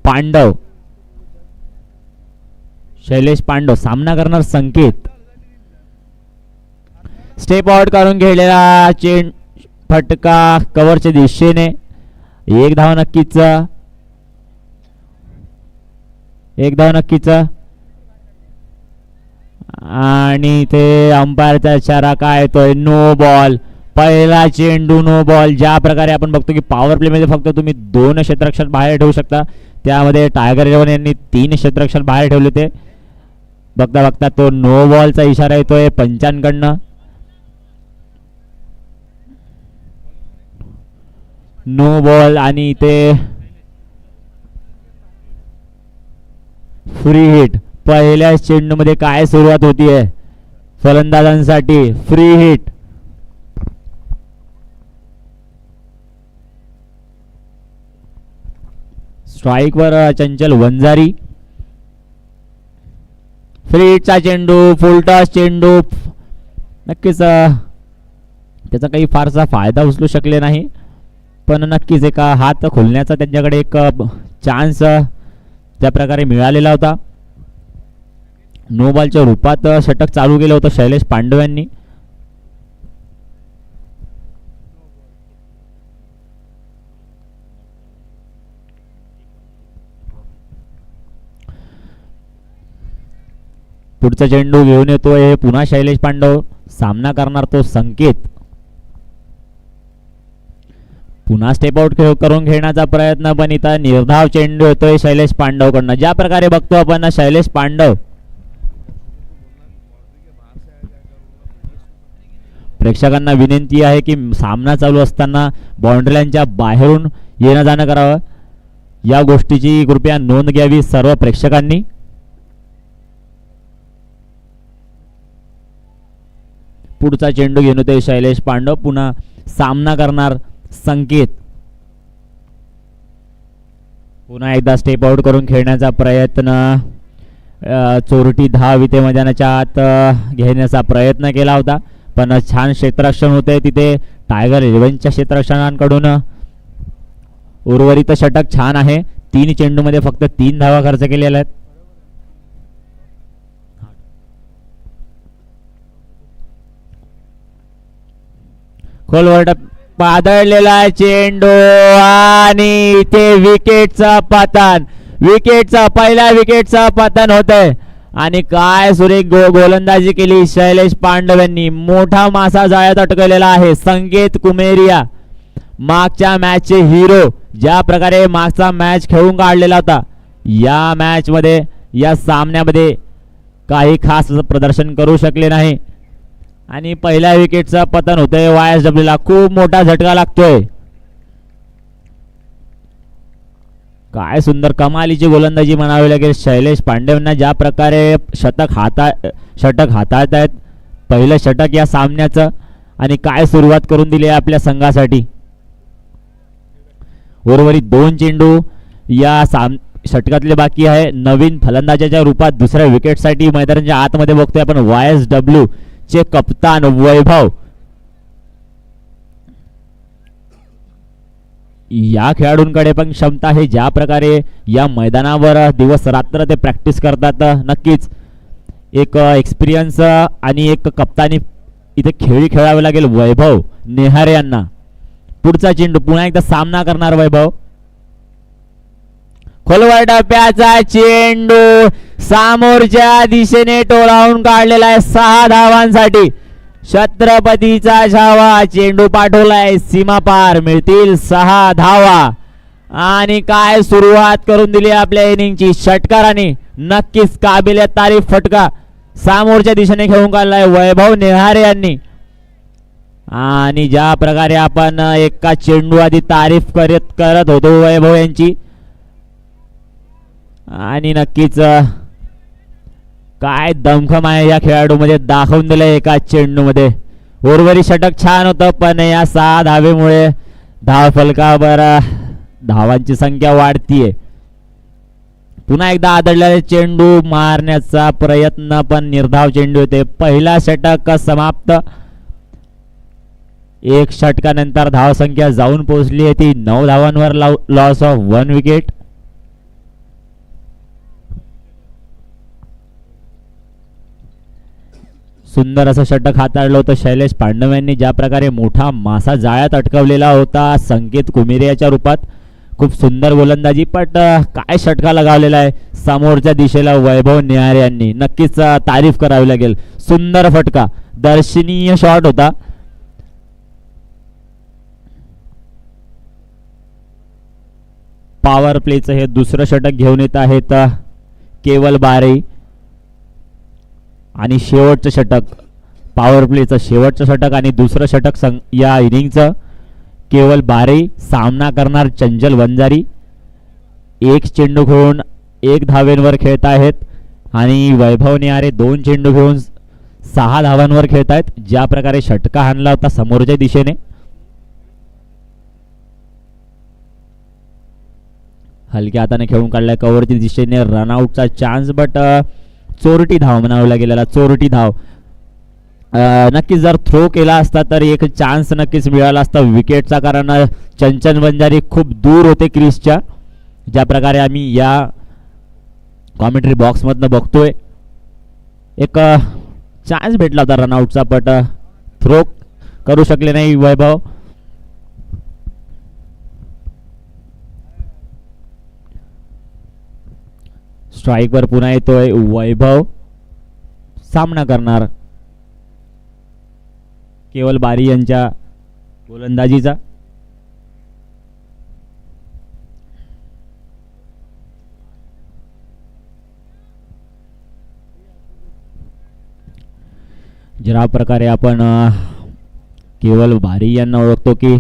पांडव, शैलेश पांडव सामना करणार संकेत. Step out करून घेतलेला चेंड, फटका कव्हरच्या दिशेने. एक धाव नक्कीच, एक धाव नक्कीच. आणि ते अंपायरचा इशारा काय येतोय, नो बॉल. पहिला चेंडू नो बॉल. ज्या प्रकारे आपण बघतो की पॉवर प्ले मध्ये फक्त तुम्ही 2 क्षेत्ररक्षक बाहेर ठेवू शकता, त्यामध्ये टायगर इलेव्हन यांनी 3 क्षेत्ररक्षक बाहेर ठेवले होते. बघता बघता तो नो बॉलचा इशारा येतोय पंचांकडनं. नो बॉल आणि ते फ्री हिट. पहिल्या चेंडू मध्ये काय सुरुवात होतीये फलंदाजांसाठी, फ्री हिट. स्ट्राइक वर चंचल वंजारी. फ्री हिटचा चेंडू, फुलटॉस चेंडू. नक्कीच त्याचा काही फारसा फायदा उचलू शकले नाही, पण नक्कीच एका हात खोलण्याचा त्यांच्याकडे एक चान्स त्या प्रकारे मिळालेला होता. नो बॉलच्या रूपात षटक चालू केलं होतं शैलेश पांडव यांनी. पुढचा चेंडू घेऊन येतोय पुन्हा शैलेश पांडव. सामना करणार तो संकेत. पुन्हा स्टेप आउट करून खेळण्याचा प्रयत्न, पण इथं निर्धाव चेंडू येतोय शैलेश पांडव कडनं. ज्या प्रकारे बघतो आपण शैलेश पांडव, प्रेक्षकांना विनंती आहे की सामना चालू असताना बाउंड्रीलाईनच्या बाहेरून येणं जाणं करावं. या गोष्टीची कृपया नोंद घ्यावी सर्व प्रेक्षकांनी. पुढचा चेंडू घेऊन येतोय शैलेश पांडव. पुन्हा सामना करणार संकेत. पुन्हा एकदा स्टेप आउट करून खेळण्याचा प्रयत्न. चोरटी धाव इथे मैदानाच्या आत घेण्याचा प्रयत्न केला होता, पण छान क्षेत्ररक्षण होते तिथे टायगर इलेव्हनच्या क्षेत्ररक्षकांकडून. उर्वरित षटक छान आहे. 3 चेंडू मध्ये फक्त 3 धावा खर्च केलेल्या आहेत. खोलवर पादळलेला चेंडू आणि इथे विकेटचा पतन. विकेटचा पहिल्या विकेटचा पतन होतंय. आणि काय सुरेख गोलंदाजी केली शैलेश पांडव यांनी. मोठा मासा जाळ्यात अटकलेला आहे. संकेत कुमेरिया मागच्या मॅचचे हिरो, ज्या प्रकारे मागचा मॅच खेळून काढलेला होता, या मॅच मध्ये या सामन्यामध्ये काही खास प्रदर्शन करू शकले नाही. आणि पहिल्या विकेटचा पतन होतंय YSW ला. खूप मोठा झटका लागतोय. काय सुंदर कमालीची गोलंदाजी म्हणावी लागेल शैलेश पांडवांना. ज्या प्रकारे षटक हाताळत आहेत पहिलं षटक या सामन्याचं, आणि काय सुरुवात करून दिली आहे आपल्या संघासाठी. उर्वरित 2 चेंडू या षटकातले बाकी आहे. नवीन फलंदाजाच्या रूपात दुसऱ्या विकेटसाठी मैदानाच्या आतमध्ये बघतोय आपण YSW चे कप्तान वैभव. या खेळाडूंकडे पण क्षमता आहे. ज्या प्रकारे या मैदानावर दिवस रात्र ते प्रॅक्टिस करतात, नक्कीच एक एक्सपिरियन्स आणि एक कप्तानी इथे खेळी खेळावे लागेल वैभव नेहारे यांना. पुढचा चेंडू पुन्हा एकदा सामना करणार वैभव. खोलवर टप्प्याचा चेंडू समोरच्या दिशेने टोलावून काढलेला आहे 6 धावांसाठी. छत्रपतीचा छावा चेंडू पाठवलाय सीमा पार. मिळतील 6 धावा. आणि काय सुरुवात करून दिली आपल्या इनिंगची षटकाराने. नक्कीच काबिल तारीफ फटका समोरच्या दिशेने खेळून काढलाय वैभव नेहारे यांनी. आणि ज्या प्रकारे आपण एका चेंडू आधी तारीफ करत होतो वैभव यांची, आणि नक्कीच काय दमखम आहे या खेळाडूमध्ये दाखवून दिलं एका चेंडूमध्ये. उर्वरित षटक छान होतं, पण या 6 धावेमुळे धाव फलकावर धावांची संख्या वाढतीये. पुन्हा एकदा आदळलेले चेंडू मारण्याचा प्रयत्न, पण निर्धाव चेंडू होते. पहिला षटक समाप्त. एक षटकानंतर धावसंख्या जाऊन पोहोचली आहे ती 9 धावांवर. Loss of 1 wicket. सुंदर असं षटक हाताळलं होतं शैलेश पांडव यांनी. ज्या प्रकारे मोठा मासा जाळ्यात अटकवलेला होता संकेत कुमेरे याच्या रूपात. खूप सुंदर गोलंदाजी, पण काय षटका लगावलेला आहे समोरच्या दिशेला वैभव निहारे यांनी. नक्कीच तारीफ करावी लागेल. सुंदर फटका, दर्शनीय शॉट होता. पॉवर प्लेचं हे दुसरं षटक घेऊन येत आहेत केवल बारे. आणि शेवटचं षटक, पॉवर प्लेचं शेवटचं षटक आणि दुसरं षटक या इनिंगचं. केवल बारे सामना करणार चंचल वंजारी. एक चेंडू घेऊन 1 धावेंवर खेळत आहेत आणि वैभव निहारे 2 चेंडू घेऊन 6 धावांवर खेळत आहेत. ज्या प्रकारे षटका हाणला होता समोरच्या दिशेने, हलक्या हाताने खेळून काढलाय कव्हरच्या दिशेने. रनआउटचा चान्स, बट चोरटी धाव म्हणावला गेलेला, चोरटी धाव. नक्कीच जर थ्रो केला असता तर एक चान्स नक्कीच मिळाला असता विकेटचा, कारण चंचल वंजारी खूप दूर होते क्रीजच्या. ज्या प्रकारे आम्ही या कॉमेंट्री बॉक्समधनं बघतोय, एक चान्स भेटला होता रनआउटचा, बट थ्रो करू शकले नाही वैभव. स्ट्राईकवर पुन्हा येतोय वैभव. सामना करणार केवल बारी यांच्या गोलंदाजीचा. ज्या प्रकारे आपण केवल बारी यांना ओळखतो की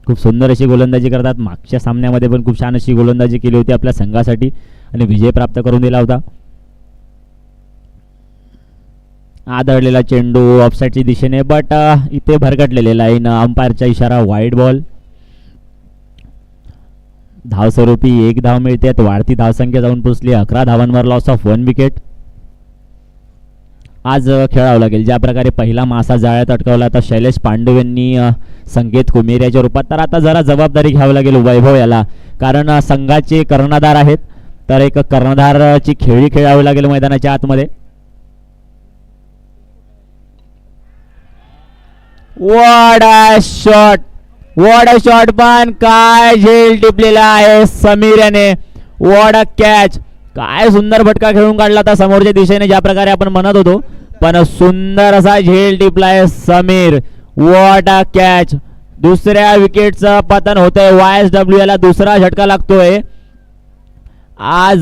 खूप सुंदर अशी गोलंदाजी करतात. मागच्या सामन्यामध्ये पण खूप छान अशी गोलंदाजी केली होती आपल्या संघासाठी आणि विजय प्राप्त करून दिला होता. आदळलेला चेंडू ऑफसाईडच्या दिशेने, बट इथे भरकटलेले लाईन. अंपायरचा इशारा वाईड बॉल. धावस्वरूपी 1 धाव मिळते. वाढती धावसंख्या जाऊन पोहोचली 11 धावांवर. Loss of 1 wicket. आज खेळावं लागेल. ज्या प्रकारे पहिला मासा जाळ्यात अटकवला तर शैलेश पांडव यांनी संकेत कुमेऱ्याच्या रूपात, तर आता जरा जबाबदारी घ्यावी लागेल वैभव याला, कारण संघाचे कर्णधार आहेत. तर एक कर्णधारची खेळी खेळावी लागेल मैदानाच्या आतमध्ये. व्हॉट अ शॉट, पण काय झेल टिपलेला आहे समीर याने. व्हॉट अ कॅच, काय सुंदर फटका खेळून काढला होता समोरच्या दिशेने, ज्या प्रकारे आपण म्हणत होतो, पण सुंदर असा झेल टिपलाय समीर. What a catch. दुसऱ्या विकेटचं पतन होतंय. YSW याला दुसरा झटका लागतोय. आज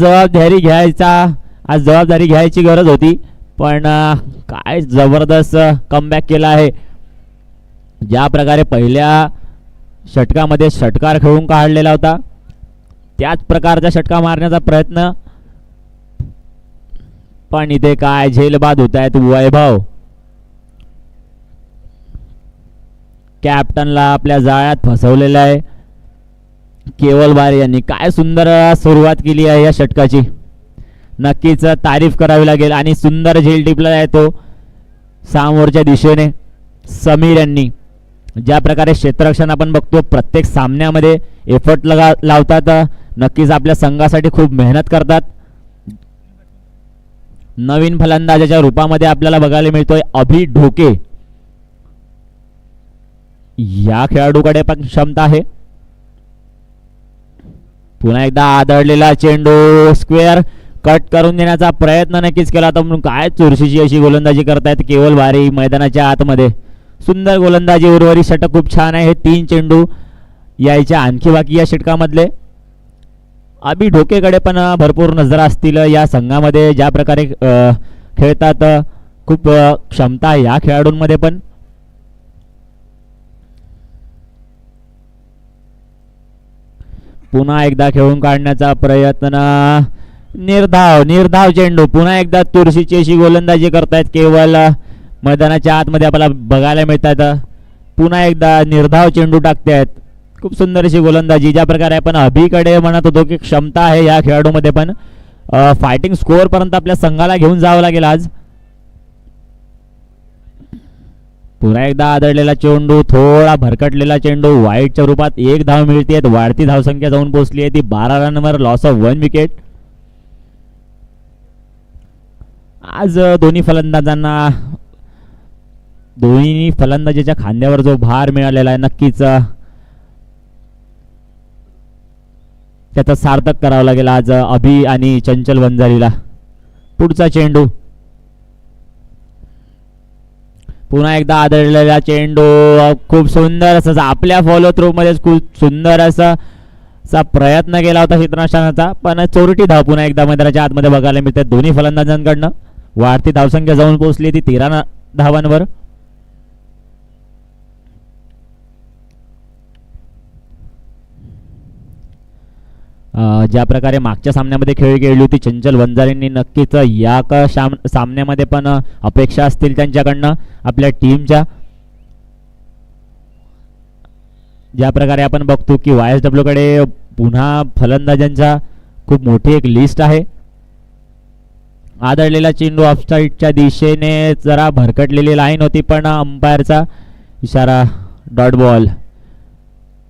जबाबदारी घ्यायची गरज होती, पण काय जबरदस्त कमबॅक केला आहे. ज्या प्रकारे पहिल्या षटकामध्ये षटकार खेळून काढलेला होता त्याच प्रकारचा षटका मारण्याचा प्रयत्न, पण इथे काय झेलबाद होत आहेत वैभव. कॅप्टनला आपल्या जाळ्यात फसवलेलं आहे केवल बारे यांनी. काय सुंदर सुरुवात केली आहे या षटकाची, नक्कीच तारीफ करावी लागेल. आणि सुंदर झेल टिपला आहे तो समोरच्या दिशेने समीर यांनी. ज्या प्रकारे क्षेत्ररक्षण आपण बघतो प्रत्येक सामन्यामध्ये एफर्ट लावतात, नक्कीच आपल्या संघासाठी खूप मेहनत करतात. नवीन फलंदाजाच्या रूपामध्ये आपल्याला बघायला मिळतोय अभि ढोके. या खेळाडूकडे पण क्षमता आहे. पुन्हा एकदा आदळलेला चेंडू स्क्वेअर कट करून देण्याचा प्रयत्न नक्कीच केला होता, म्हणून काय चुरशीची अशी गोलंदाजी करतायत केवल बारी मैदानाच्या आतमध्ये. सुंदर गोलंदाजी. उर्वरित षटक खूप छान आहे. 3 चेंडू यायच्या आणखी बाकी या षटकामधले. अभि ढोकेकडे पण भरपूर नजरा असतील या संघामध्ये. ज्या प्रकारे खेळतात, खूप क्षमता आहे या खेळाडूंमध्ये पण. पुन्हा एकदा खेळून काढण्याचा प्रयत्न. निर्धाव चेंडू. पुन्हा एकदा तुळशीची अशी गोलंदाजी करतायत केवळ मैदानाच्या आतमध्ये आपल्याला बघायला मिळतात. पुन्हा एकदा निर्धाव चेंडू टाकतायत. खूप सुंदर अशी गोलंदाजी. ज्या प्रकारे आपण अभिकडे म्हणत होतो की क्षमता आहे या खेळाडूमध्ये पण. फायटिंग स्कोअर पर्यंत आपल्या संघाला घेऊन जावं लागेल आज. पुन्हा एकदा आदळलेला चेंडू, थोडा भरकटलेला चेंडू, वाईटच्या रूपात एक धाव मिळते. वाढती धावसंख्या जाऊन पोहोचली आहे ती 12 रनवर, लॉस ऑफ 1 विकेट. आज दोन्ही फलंदाजीच्या खांद्यावर जो भार मिळालेला आहे नक्कीच त्याचं सार्थक करावं लागेल आज अभि आणि चंचल वंजारीला. पुढचा चेंडू, पुन्हा एकदा आदळलेला चेंडू, खूप सुंदर असं आपल्या फॉलो थ्रू मध्ये खूप सुंदर असा प्रयत्न केला होता क्षेत्ररक्षणाचा, पण चोरटी धाव पुन्हा एकदा मैदानाच्या आतमध्ये बघायला मिळते दोन्ही फलंदाजांकडनं. वाढती धावसंख्या जाऊन पोहोचली ती 13 धावांवर. ज्या प्रकारे मागच्या सामन्यामध्ये खेळ खेळली होती चंचल वंजारींनी, नक्कीच या सामन्यामध्ये पण अपेक्षा असतील त्यांच्याकडनं आपल्या टीमच्या. ज्या प्रकारे आपण बघतो की YSW कडे पुन्हा फलंदाजांच्या खूप मोठी एक लिस्ट आहे. आदळलेला चेंडू ऑफसाईडच्या दिशेने जरा भरकटलेली लाईन होती, पण अंपायरचा इशारा, डॉट बॉल.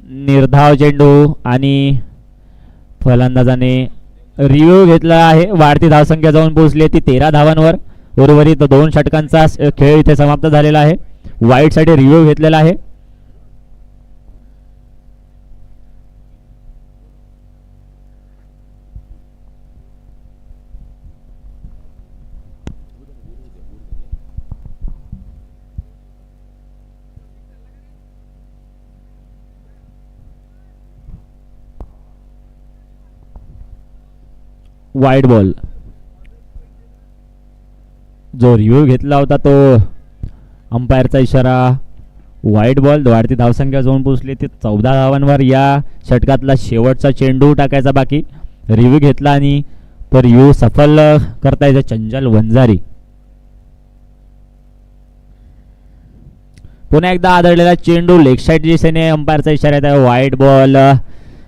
निर्धाव चेंडू आणि फलंदाजाने रिव्ह्यू घेतला आहे. वाढती धावसंख्या जाऊन पोहोचली ती 13 धावांवर. उर्वरित 2 षटकांचा खेळ इथे समाप्त झालेला आहे. वाईट साठी रिव्ह्यू घेतलेला आहे. वाईट बॉल. जो रिव्ह्यू घेतला होता तो अंपायरचा इशारा, वाईट बॉल. वाढती धावसंख्या जाऊन पोहोचली ती 14 धावांवर. या षटकातला शेवटचा चेंडू टाकायचा बाकी. रिव्ह्यू घेतला आणि तो रिव्ह्यू सफल करता येतो चंचल वंजारी. पुन्हा एकदा आदळलेला चेंडू लेग साईड दिशेने, अंपायरचा इशारा येतो वाईट बॉल.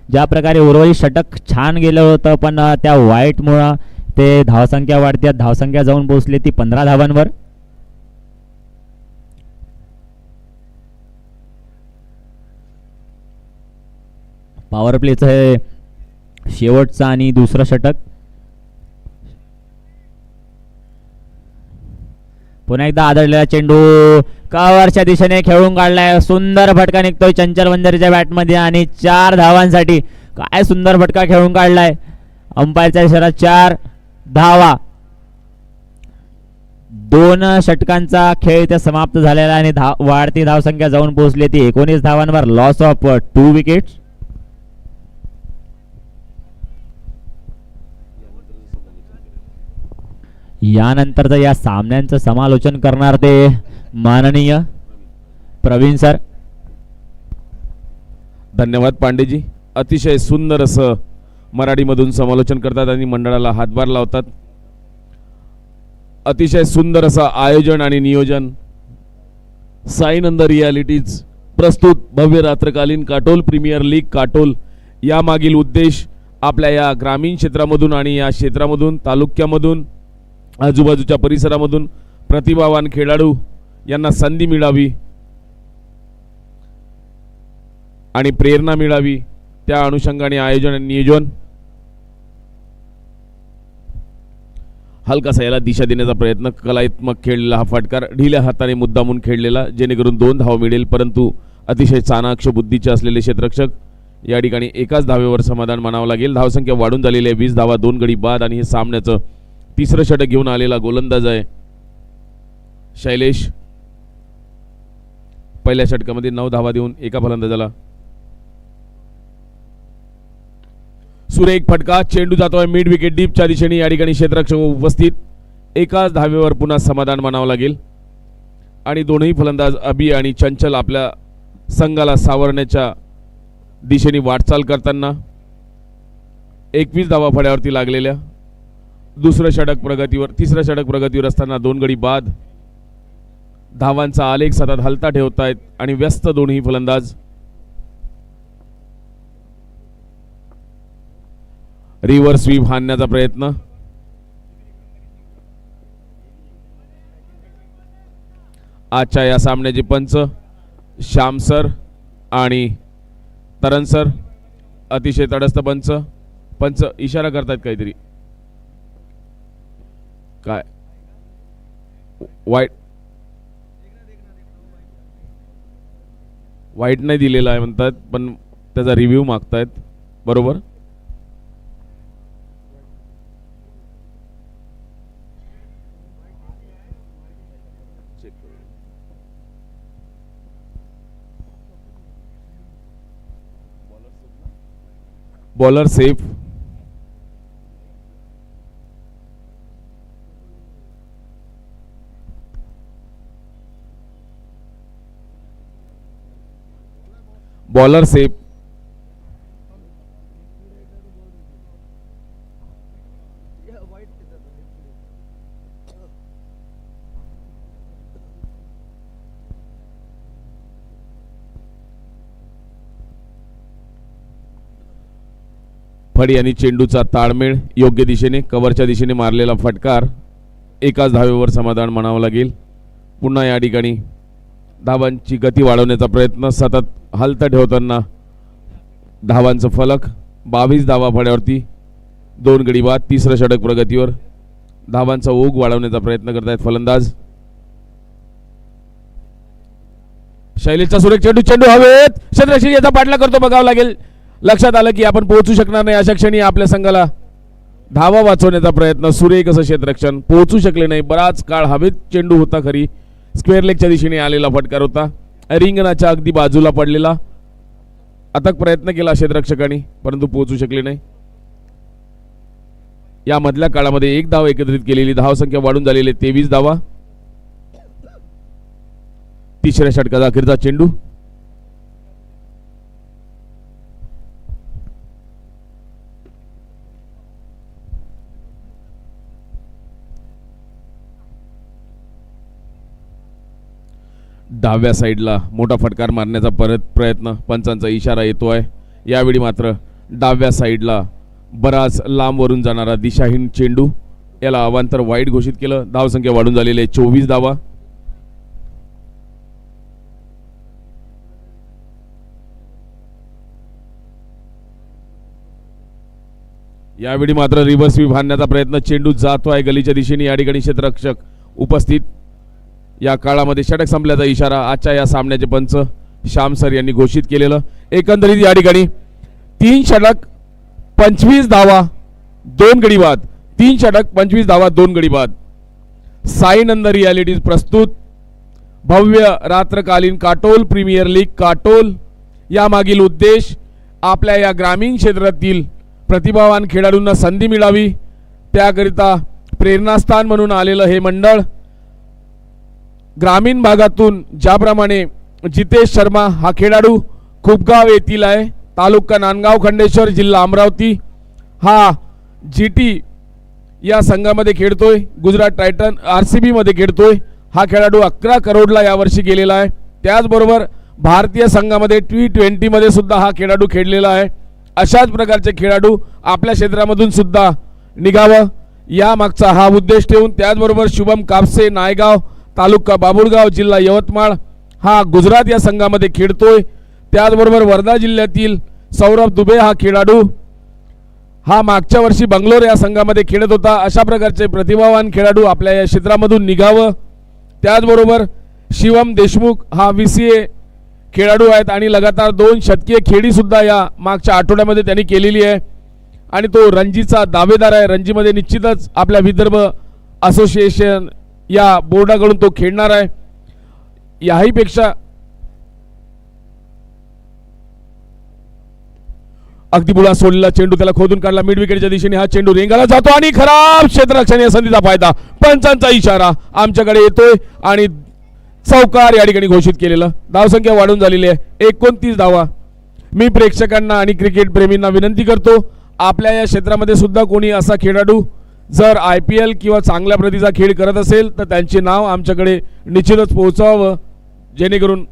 ज्या प्रकारे उर्वरित षटक छान गेलं होतं, पण त्या वाईटमुळं ते धावसंख्या वाढते. धावसंख्या जाऊन पोहोचली ती 15 धावांवर. पॉवर प्लेचं हे शेवटचं आणि दुसरं षटक. पुन्हा एकदा आदळलेला चेंडू कव्हरच्या दिशेने खेळून काढलाय. सुंदर फटका निघतोय चंचल वंजारीच्या बॅटमध्ये आणि 4 धावांसाठी. काय सुंदर फटका खेळून काढलाय. अंपायरचा इशारा 4 धावा. 2 षटकांचा खेळ इथे समाप्त झालेला आणि वाढती धावसंख्या जाऊन पोहोचली ती 19 धावांवर, लॉस ऑफ 2 विकेट्स. यानंतरचं या सामन्यांचं समालोचन करणार ते माननीय प्रवीण सर. धन्यवाद पांडेजी. अतिशय सुंदर असं मराठीमधून समालोचन करतात आणि मंडळाला हातभार लावतात. अतिशय सुंदर असं आयोजन आणि नियोजन. साईनंद रियालिटीज प्रस्तुत भव्य रात्रकालीन काटोल प्रीमियर लीग काटोल. यामागील उद्देश आपल्या या ग्रामीण क्षेत्रामधून आणि या क्षेत्रामधून, तालुक्यामधून, आजूबाजूच्या परिसरामधून प्रतिभावान खेळाडू यांना संधी मिळावी आणि प्रेरणा मिळावी, त्या अनुषंगाने आयोजन आणि नियोजन. हलकासा याला दिशा देण्याचा प्रयत्न, कलात्मक खेळलेला हा फटकार, ढिल्या हाताने मुद्दामून खेळलेला, जेणेकरून 2 धाव मिळेल. परंतु अतिशय चाणाक्ष बुद्धीचे असलेले क्षेत्ररक्षक या ठिकाणी एकाच धावेवर समाधान मानावं लागेल. धावसंख्या वाढून झालेली आहे, 20 धावा, 2 गडी बाद. आणि हे सामन्याचं 3रं षटक घेऊन आलेला गोलंदाज आहे शैलेश. पहिल्या षटकामध्ये 9 धावा देऊन एका फलंदाजाला. सुरेख फटका, चेंडू जातोय मिड विकेट डीपच्या दिशेने. या ठिकाणी क्षेत्ररक्षक उपस्थित, एकाच धावेवर पुन्हा समाधान मानावं लागेल. आणि दोनही फलंदाज अभि आणि चंचल आपल्या संघाला सावरण्याच्या दिशेने वाटचाल करताना 21 धावा फळ्यावरती लागलेल्या. तिसरं षटक प्रगतीवर असताना 2 गडी बाद. धावांचा आलेख सतत हलता ठेवतायत आणि व्यस्त दोन्ही फलंदाज. रिव्हर्स स्वीप हाणण्याचा प्रयत्न. आजच्या या सामन्याचे पंच श्याम सर आणि तरण सर. अतिशय तटस्थ पंच. पंच इशारा करतायत काहीतरी. काय वाईट वाईट नाही दिलेला आहे म्हणतात, पण त्याचा रिव्ह्यू मागतायत. बरोबर. Bowler safe. Bowler safe. फडी आणि चेंडूचा ताळमेळ योग्य दिशेने कव्हरच्या दिशेने मारलेला फटकार. एकाच धावेवर समाधान मानावं लागेल. पुन्हा या ठिकाणी धावांची गती वाढवण्याचा प्रयत्न सतत हलत ठेवताना धावांचं फलक. 22 धावा फड्यावरती 2 गडी बाद. तिसरं षटक प्रगतीवर. धावांचा ओघ वाढवण्याचा प्रयत्न करतायत फलंदाज. शैलेशचा सुरेख चेंडू. चेंडू हवेत. क्षेत्ररक्षक याचा पाठलाग करतो. बघावं लागेल. लक्षात आलं की आपण पोहोचू शकणार नाही. अशा क्षणी आपल्या संघाला धावा वाचवण्याचा प्रयत्न. सुरेख असं क्षेत्ररक्षण. पोहोचू शकले नाही. बराच काळ हवेत चेंडू होता खरी. स्क्वेअर लेगच्या दिशेने आलेला फटकार होता. रिंगणाच्या अगदी बाजूला पडलेला. अथक प्रयत्न केला क्षेत्ररक्षकांनी परंतु पोहोचू शकले नाही. या मधल्या काळामध्ये 1 धाव एकत्रित केलेली. धावसंख्या वाढून झालेली 23 धावा. तिसऱ्या षटकाचा अखेरचा चेंडू. डाव्या साईडला मोठा फटकार मारण्याचा परत प्रयत्न. पंचांचा इशारा येतोय. यावेळी मात्र डाव्या साईडला बराच लांब वरून जाणारा दिशाहीन चेंडू. याला अवांतर वाईड घोषित केलं. धावसंख्या वाढून झालेली 24 धावा. यावेळी मात्र रिव्हर्स स्वीप हाणण्याचा प्रयत्न. चेंडू जातोय गलीच्या दिशेने. या ठिकाणी क्षेत्ररक्षक उपस्थित. या काळामध्ये षटक संपल्याचा इशारा आजच्या या सामन्याचे पंच श्याम सर यांनी घोषित केलेलं. एकंदरीत या ठिकाणी 3 षटक 25 धावा 2 गडी बाद. 3 षटक 25 धावा 2 गडी बाद. साई नंद रियालिटीज प्रस्तुत भव्य रात्रकालीन काटोल प्रीमियर लीग काटोल. यामागील उद्देश आपल्या या ग्रामीण क्षेत्रातील प्रतिभावान खेळाडूंना संधी मिळावी त्याकरिता प्रेरणास्थान म्हणून आलेलं हे मंडळ. ग्रामीण भागातून ज्याप्रमाणे जितेश शर्मा हा खेळाडू खुपगाव येथील आहे. तालुका नांदगाव खंडेश्वर जिल्हा अमरावती. हा जीटी या संघामध्ये खेळतोय. गुजरात टायटन RCB मध्ये खेळतोय. हा खेळाडू 11 करोडला यावर्षी गेलेला आहे. त्याचबरोबर भारतीय संघामध्ये T20 मध्ये सुद्धा हा खेळाडू खेळलेला आहे. अशाच प्रकारचे खेळाडू आपल्या क्षेत्रामधून सुद्धा निघावं या मागचा हा उद्देश ठेवून. त्याचबरोबर शुभम कापसे नायगाव तालुका बाबुळगाव जिल्हा यवतमाळ हा गुजरात या संघामध्ये खेळतोय. त्याचबरोबर वर्धा जिल्ह्यातील सौरभ दुबे हा खेळाडू हा मागच्या वर्षी बंगलोर या संघामध्ये खेळत होता. अशा प्रकारचे प्रतिभावान खेळाडू आपल्या या क्षेत्रामधून निघावं. त्याचबरोबर शिवम देशमुख हा VCA खेळाडू आहेत आणि लगातार 2 शतकीय खेळी सुद्धा या मागच्या आठवड्यामध्ये त्यांनी केलेली आहे आणि तो रणजीचा दावेदार आहे. रणजीमध्ये निश्चितच आपल्या विदर्भ असोसिएशन या बोर्डाकडून तो खेळणार आहे. याही पेक्षा अगदी बुडा सोडलेला चेंडू त्याला खोदून काढला. मिड विकेटच्या दिशेने हा चेंडू रेंगाला जातो आणि खराब क्षेत्ररक्षण या संधीचा फायदा. पंचांचा इशारा आमच्याकडे येतोय आणि चौकार या ठिकाणी घोषित केलेलं. धावसंख्या वाढून झालेली आहे 29 धावा. मी प्रेक्षकांना आणि क्रिकेट प्रेमींना विनंती करतो आपल्या या क्षेत्रामध्ये सुद्धा कोणी असा खेळाडू जर IPL किंवा चांगल्या प्रतीचा खेळ करत असेल तर त्यांचे नाव आमच्याकडे निश्चितच पोहोचवावं जेणेकरून.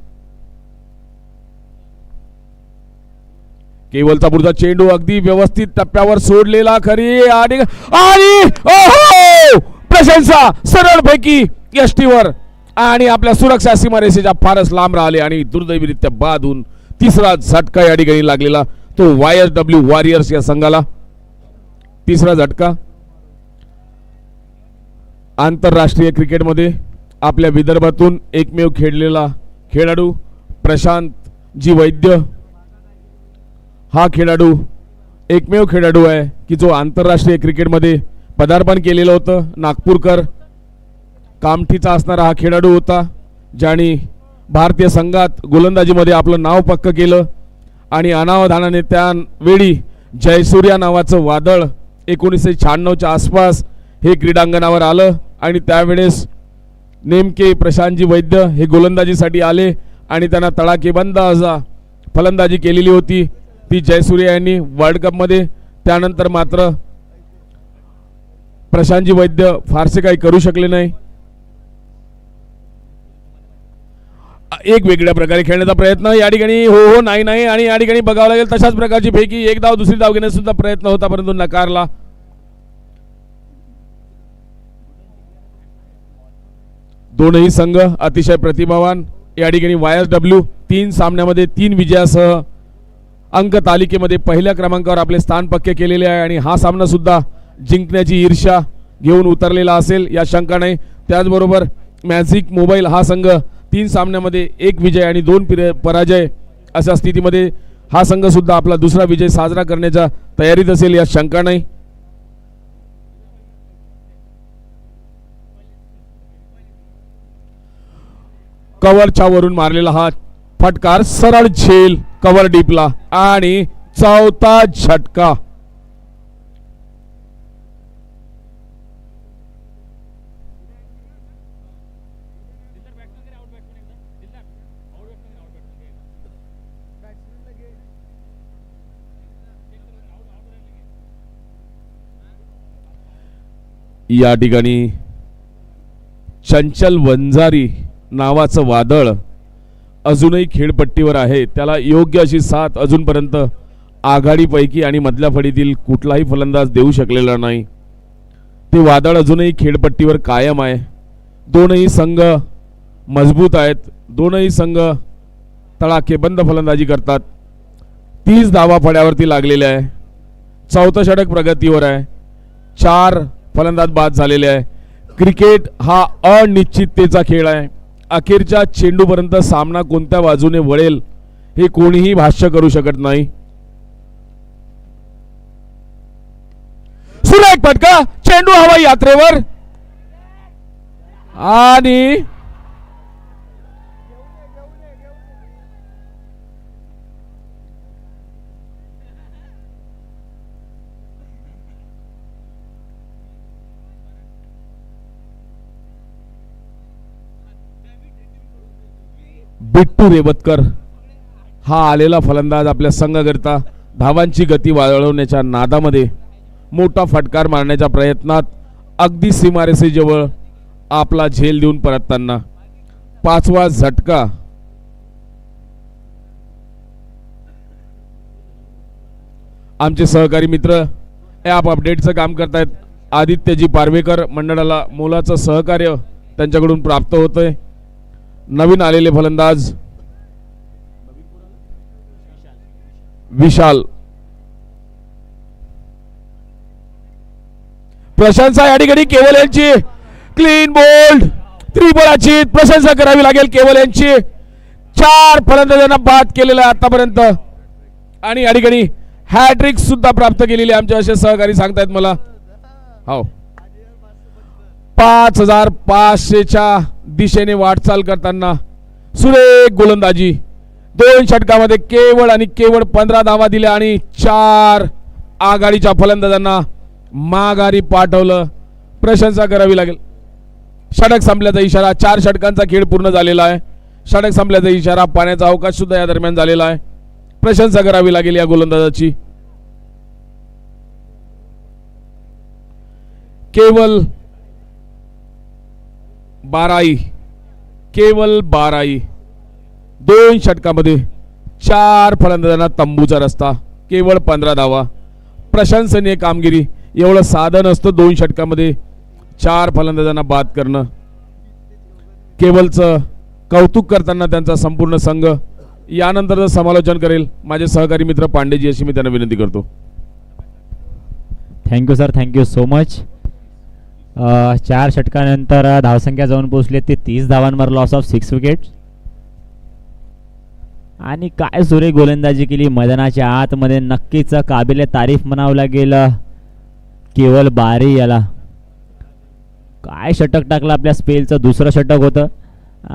केवलचा पुढचा चेंडू अगदी व्यवस्थित टप्प्यावर सोडलेला खरी आणि प्रशंसा सरळपैकी यष्टीवर आणि आपल्या सुरक्षा सीमारेषेच्या फारच लांब राहिले आणि दुर्दैवीरित्या बाद होऊन तिसरा झटका या ठिकाणी लागलेला तो YSW वॉरियर्स या संघाला. तिसरा झटका. आंतरराष्ट्रीय क्रिकेटमध्ये आपल्या विदर्भातून एकमेव खेळलेला खेळाडू प्रशांत जी वैद्य हा खेळाडू एकमेव खेळाडू आहे की जो आंतरराष्ट्रीय क्रिकेटमध्ये पदार्पण केलेलं होतं. नागपूरकर कामठीचा असणारा हा खेळाडू होता ज्याने भारतीय संघात गोलंदाजीमध्ये आपलं नाव पक्क केलं आणि अनावधानाने त्यावेळी जयसूर्या नावाचं वादळ 1996च्या आसपास हे क्रीडांगणावर आलं आणि त्यावेळेस नेमके प्रशांतजी वैद्य हे गोलंदाजीसाठी आले आणि त्यांना तडाखेबंद असा फलंदाजी केलेली होती ती जयसूर्या यांनी वर्ल्ड कपमध्ये. त्यानंतर मात्र प्रशांतजी वैद्य फारसे काही करू शकले नाही. एक वेगळ्या प्रकारे खेळण्याचा प्रयत्न या ठिकाणी हो नाही नाही आणि या ठिकाणी बघावं लागेल तशाच प्रकारची फेकी. एक धाव दुसरी धाव घेण्याचा सुद्धा प्रयत्न होता परंतु नकारला. दोनही संघ अतिशय प्रतिभावान. या ठिकाणी YSW 3 सामन्यामध्ये 3 विजयासह अंक तालिकेमध्ये पहिल्या क्रमांकावर आपले स्थान पक्के केलेले आहे आणि हा सामना सुद्धा जिंकण्याची ईर्ष्या घेऊन उतरलेला असेल या शंका नाही. त्याचबरोबर मॅजिक मोबाईल हा संघ 3 सामन्यामध्ये 1 विजय आणि 2 पराजय अशा स्थितीमध्ये हा संघ सुद्धा आपला दुसरा विजय साजरा करण्याच्या तयारीत असेल या शंका नाही. कव्हरच्या वरून मारलेला हा फटकार सरळ झेल कव्हर डीपला आणि चौथा झटका. या ठिकाणी चंचल वंजारी नावाचं वादळ अजूनही खेळपट्टीवर आहे. त्याला योग्य अशी साथ अजूनपर्यंत आघाडीपैकी आणि मधल्या फळीतील कुठलाही फलंदाज देऊ शकलेला नाही. ते वादळ अजूनही खेळपट्टीवर कायम आहे. दोनही संघ मजबूत आहेत. दोनही संघ तडाखेबंद फलंदाजी करतात. 30 धावा फळ्यावरती लागलेल्या आहे. चौथं षटक प्रगतीवर आहे. 4 फलंदाज बाद झालेले आहे. क्रिकेट हा अनिश्चिततेचा खेळ आहे. अखेरच्या चेंडूपर्यंत सामना कोणत्या बाजूने वळेल हे कोणीही भाष्य करू शकत नाही. सुरेख फटका. चेंडू हवा यात्रेवर आणि बिट्टू रेवतकर हा आलेला फलंदाज आपल्या संघाकरिता धावांची गती वाढवण्याच्या नादामध्ये मोठा फटकार मारण्याच्या प्रयत्नात अगदी सीमारेषेजवळ आपला झेल देऊन परतताना 5वा झटका. आमचे सहकारी मित्र ॲप अपडेटचं काम करतायत. आदित्यजी पारवेकर मंडळाला मोलाचं सहकार्य त्यांच्याकडून प्राप्त होतंय. नवीन आलेले फलंदाज विशाल. प्रशंसा या ठिकाणी केवल यांची. क्लीन बोल्ड त्रिबोलाची प्रशंसा करावी लागेल केवल यांची. 4 फलंदाजांना बाद केलेला आहे आतापर्यंत आणि या ठिकाणी हॅट्रिक सुद्धा प्राप्त केलेली आमचे असे सहकारी सांगतायत मला. हो 5500च्या दिशेने वाटचाल करताना सुरेख गोलंदाजी. 2 षटकामध्ये केवळ आणि केवळ 15 धावा दिल्या आणि 4 आघाडीच्या फलंदाजांना माघारी पाठवलं. प्रशंसा करावी लागेल. षटक संपल्याचा इशारा. 4 षटकांचा खेळ पूर्ण झालेला आहे. षटक संपल्याचा इशारा. पाण्याचा अवकाश सुद्धा या दरम्यान झालेला आहे. प्रशंसा करावी लागेल या गोलंदाजाची. केवल बाराई 2 षटकामध्ये 4 फलंदाजांना तंबूचा रस्ता. केवळ 15 धावा. प्रशंसनीय कामगिरी. एवढं साधं नसतं 2 षटकामध्ये 4 फलंदाजांना बाद करणं. केबलचं कौतुक करताना त्यांचा संपूर्ण संघ यानंतर समालोचन करेल माझे सहकारी मित्र पांडेजी अशी मी त्यांना विनंती करतो. Thank you sir, thank you so much. 4 षटकानंतर धावसंख्या जाऊन पोहोचली ती 30 धावांवर, लॉस ऑफ 6 विकेट्स. आणि काय सुरेख गोलंदाजी केली मैदानाच्या आतमध्ये, नक्कीच काबिले तारीफ म्हणावं लागेल केवल बारी याला. काय षटक टाकलं, आपल्या स्पेलचं दुसरं षटक होतं